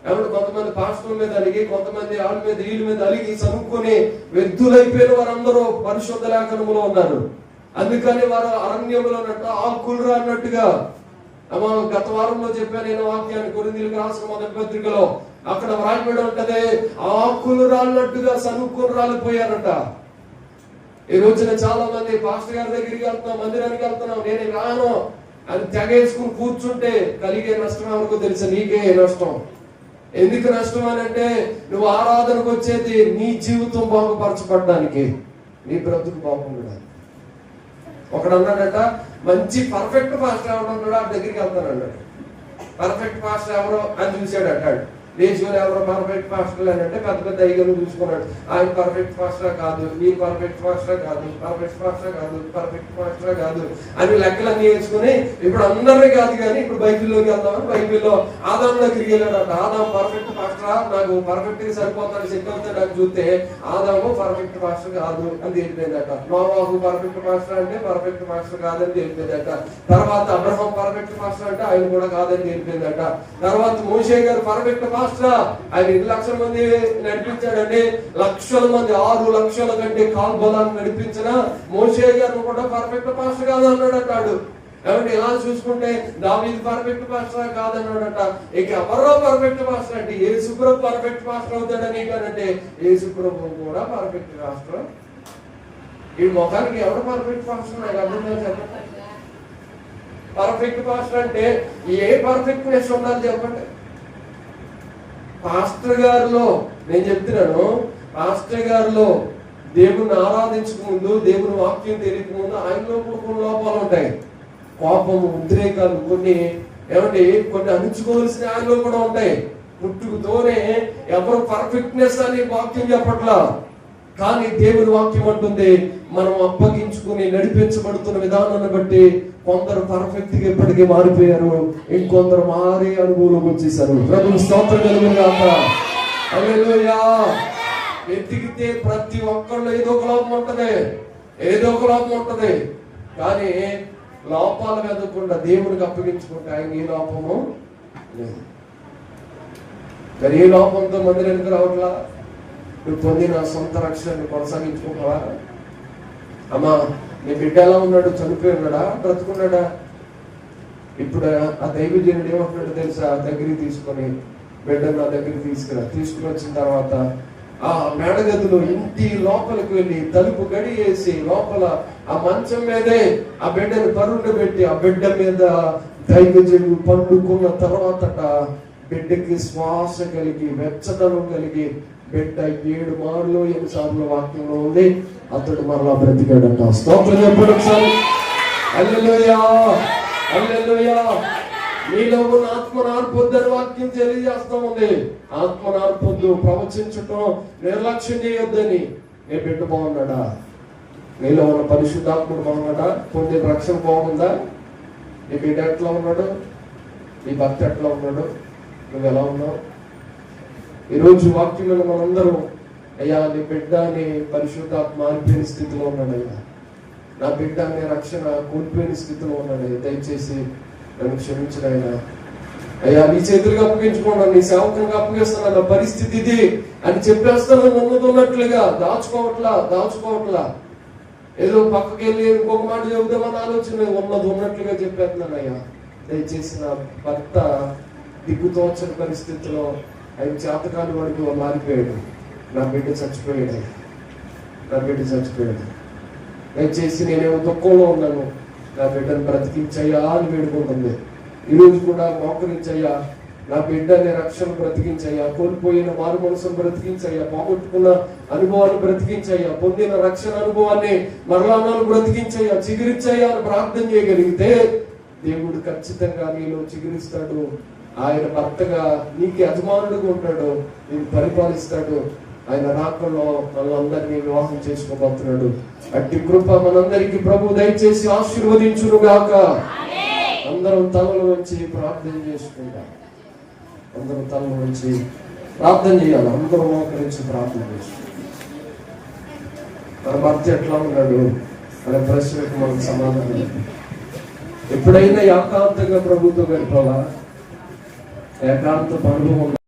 ఏమంటే కొంతమంది పాస్టర్ల మీద అలిగి, కొంతమంది వాళ్ళ మీద వీళ్ళ మీద అలిగి చదువుకొని వ్యర్థులైపోయిన వారందరూ పరిశుద్ధ లేఖనములో ఉన్నారు. అందుకని వారు అరణ్యములో ఉన్నట్టు ఆకులురా అన్నట్టుగా. గత వారంలో చెప్పాను నేను వాక్యాన్ని, కొరింథీయులకు రాసిన 1వ పత్రికలో అక్కడ వ్రాయబడి ఉంటది, ఆకులు రాళ్ళట్టుగా చదువుకొని రాలిపోయారట. ఈ రోజున చాలా మంది పాస్టర్ గారి దగ్గరికి వెళ్తున్నాం, మందిరానికి వెళ్తున్నాం, నేను రాను అది తెగేసుకుని కూర్చుంటే కలిగే నష్టం ఎవరికో తెలుసా? నీకే నష్టం. ఎందుకు నష్టం అని అంటే, నువ్వు ఆరాధనకు వచ్చేది నీ జీవితం బాగుపరచబడ్డానికి, నీ బ్రతుకు బాగుండడానికి. ఒకడు అన్నాడట, మంచి పర్ఫెక్ట్ పాస్టర్ ఎవరు ఉన్నాడు ఆ దగ్గరికి వెళ్తాను అన్నాడు. పర్ఫెక్ట్ పాస్టర్ ఎవరో అని చూశాడు అంటాడు. దేశంలో ఎవరో పర్ఫెక్ట్ పాస్టర్ అని అంటే పెద్ద పెద్ద ఐగలు చూసుకున్నాడు. ఆయన పర్ఫెక్ట్ పాస్టర్ కాదు, మీరు పర్ఫెక్ట్ పాస్టర్ కాదు, పర్ఫెక్ట్ పాస్టర్ కాదు, పర్ఫెక్ట్ పాస్టర్ కాదు అని లెక్కలన్నీ వేసుకుని ఇప్పుడు అందరినీ కాదు కానీ ఇప్పుడు బైబిల్లోకి వెళ్దామని బైబిల్లో ఆదాం దగ్గరికి వెళ్ళాడట. ఆదాం పర్ఫెక్ట్ పాస్టరా, నాకు పర్ఫెక్ట్ గా సరిపోతాను సెట్ అవుతాడని చూస్తే ఆదాము పర్ఫెక్ట్ పాస్టర్ కాదు అని తెలిపోయిందట. నోవాహు పర్ఫెక్ట్ పాస్టర్ అంటే పర్ఫెక్ట్ పాస్టర్ కాదని తెలిపోయిందట. తర్వాత అబ్రహాం పర్ఫెక్ట్ పాస్టర్ అంటే ఆయన కూడా కాదని తెలిపోయిందట. తర్వాత మోషే గారు పర్ఫెక్ట్ పాస్టర్, ఆయన 2 లక్షల మంది నడిపించాడండి. లక్షల మంది, 6 లక్షల కంటే కాల్బలాన్ని నడిపించిన మోషే గారు కూడా పర్ఫెక్ట్ పాస్టర్ కాదు అన్నాడు. ఏమంటే ఇలా చూసుకుంటే దావీదు పర్ఫెక్ట్ పాస్టర్ కాదన్నాడట. ఇక ఎవరో పర్ఫెక్ట్ పాస్టర్ అంటే యేసుప్రభు పర్ఫెక్ట్ పాస్టర్ అవుతాడని కానంటే యేసుప్రభు కూడా పర్ఫెక్ట్ పాస్టర్. ఈ ముఖానికి ఎవరు పర్ఫెక్ట్ పాస్టర్ నాకు అర్థం కాదు చెప్పండి. పర్ఫెక్ట్ పాస్టర్ అంటే ఏ పర్ఫెక్ట్నెస్ ఉండాలి చెప్పండి? పాస్టర్ గారిలో నేను చెప్తున్నాను, పాస్టర్ గారిలో దేవుని ఆరాధించక ముందు, దేవుని వాక్యం తెలియక ముందు ఆయనలో కూడా కొన్ని లోపాలు ఉంటాయి. కోపము, ఉద్రేకాలు, కొన్ని ఏమంటే కొన్ని అణుచుకోవాల్సిన ఆయనలో కూడా ఉంటాయి. పుట్టుకతోనే ఎవరు పర్ఫెక్ట్నెస్ అని వాక్యం చెప్పట్లా. కానీ దేవుని వాక్యం అంటుంది, మనం అప్పగించుకుని నడిపించబడుతున్న విధానాన్ని బట్టి కొందరు పర్ఫెక్ట్ గా ఇప్పటికీ మారిపోయారు, ఇంకొందరు మారే అనుభవం వచ్చేసారు. ప్రభువు స్తోత్రం కలుగుగాక. హల్లెలూయా. వెతికితే ప్రతి ఒక్కళ్ళు ఏదో ఒక లోపం ఉంటది, ఏదో ఒక లోపం ఉంటది. కానీ లోపాలు వెతకకుండా దేవునికి అప్పగించుకుంటే ఆయన ఏ లోపము లేదు. మరి ఏ లోపంతో మందిరానికి రావట్లా? నువ్వు పొందిన సొంత రక్షణని కొనసాగించుకుంటావా? అమ్మా, నీ బిడ్డ ఎలా ఉన్నాడు? చనిపోయి ఉన్నాడా, బ్రతుకున్నాడా? ఇప్పుడు ఆ దైవజనుడు ఏమంటున్నాడు తెలుసా? దగ్గరికి తీసుకొని బిడ్డను నా దగ్గరికి తీసుకుని వచ్చిన తర్వాత ఆ మేడగదిలో ఇంటి లోపలికి వెళ్ళి తలుపు గడి వేసి లోపల ఆ మంచం మీదే ఆ బిడ్డను పరుండు పెట్టి ఆ బిడ్డ మీద దైవజనుడు పండుకున్న తర్వాతట బిడ్డకి శ్వాస కలిగి వెచ్చదనం కలిగి బిడ్డ 7 మార్లు 8 సార్లు వాక్యంలో ఉంది, అతడు మరలా బ్రతికాడంట. స్తోత్రం చెప్పండి ఒకసారి. హల్లెలూయా, హల్లెలూయా. నీలో ఉన్న ఆత్మ నార్పొద్దని వాక్యం తెలియజేస్తా ఉంది. ఆత్మ నార్పొద్దు, ప్రవచించటం నిర్లక్ష్యం చేయొద్దని. నీ బిడ్డ బాగున్నాడా? నీలో ఉన్న పరిశుద్ధాత్ముడు బాగున్నాడా? పొందిన రక్షణ బాగుందా? నీ బిడ్డ ఎట్లా ఉన్నాడు? నీ భర్త ఎట్లా ఉన్నాడు? నువ్వు ఎలా ఉన్నావు? ఈరోజు వాక్యంలో మనందరం, అయ్యా నీ బిడ్డ నీ పరిశుద్ధాత్మ మారిపోయిన స్థితిలో ఉన్నాడు, అయ్యా నా బిడ్డ నీ రక్షణ కోల్పోయిన స్థితిలో ఉన్నాడు, దయచేసి నన్ను క్షమించిన అయ్యా నీ చేతులుగా అప్పగించుకున్నాను, నీ సేవకంగా అప్పగిస్తున్నాను, నా పరిస్థితి ఇది అని చెప్పేస్తాను. ఉన్నట్లుగా దాచుకోవట్లా ఏదో పక్కకి వెళ్ళి ఇంకొక మాట చెబుదామని ఆలోచన ఉన్నట్లుగా చెప్పేస్తున్నాను. అయ్యా దయచేసి నా భర్త దిగ్గుతోచని పరిస్థితిలో ఆయన చేతకాని వాడికి మారిపోయాడు, నా బిడ్డ చచ్చిపోయాడు, దయచేసి నేనేమో దుఃఖంలో ఉన్నాను, నా బిడ్డను బ్రతికించయ్యా అని వేడుకుంటుంది. ఈరోజు కూడా మోకరించయ్యా, నా బిడ్డని రక్షణ బ్రతికించయ్యా, కోల్పోయిన మారు మనసును బ్రతికించయ్యా, పోగొట్టుకున్న అనుభవాన్ని బ్రతికించయ్యా, పొందిన రక్షణ అనుభవాన్ని మరణాలను బ్రతికించయ్యా, చిగురించయ్యా అని ప్రార్థన చేయగలిగితే దేవుడు ఖచ్చితంగా నీలో చిగురిస్తాడు. ఆయన భర్తగా నీకు యజమానుడిగా ఉంటాడు, నేను పరిపాలిస్తాడు. ఆయన రాకల్లో మనందరినీ వివాహం చేసుకోబోతున్నాడు. అట్టి కృప మనందరికీ ప్రభు దయచేసి ఆశీర్వదించును గాక. అందరం తలలు వంచి ప్రార్థన చేసుకుంటాం. అందరం తలలు వంచి ప్రార్థన చేయాలి. అందరం మోకరించి ప్రార్థన చేసుకుంటాం. మన భర్త ఎట్లా ఉన్నాడు అనే ప్రశ్నకు మనకు సమాధానం. ఎప్పుడైనా ఏకాంతంగా ప్రభుతో గడిపాలా? ఏకాంత అనుభవం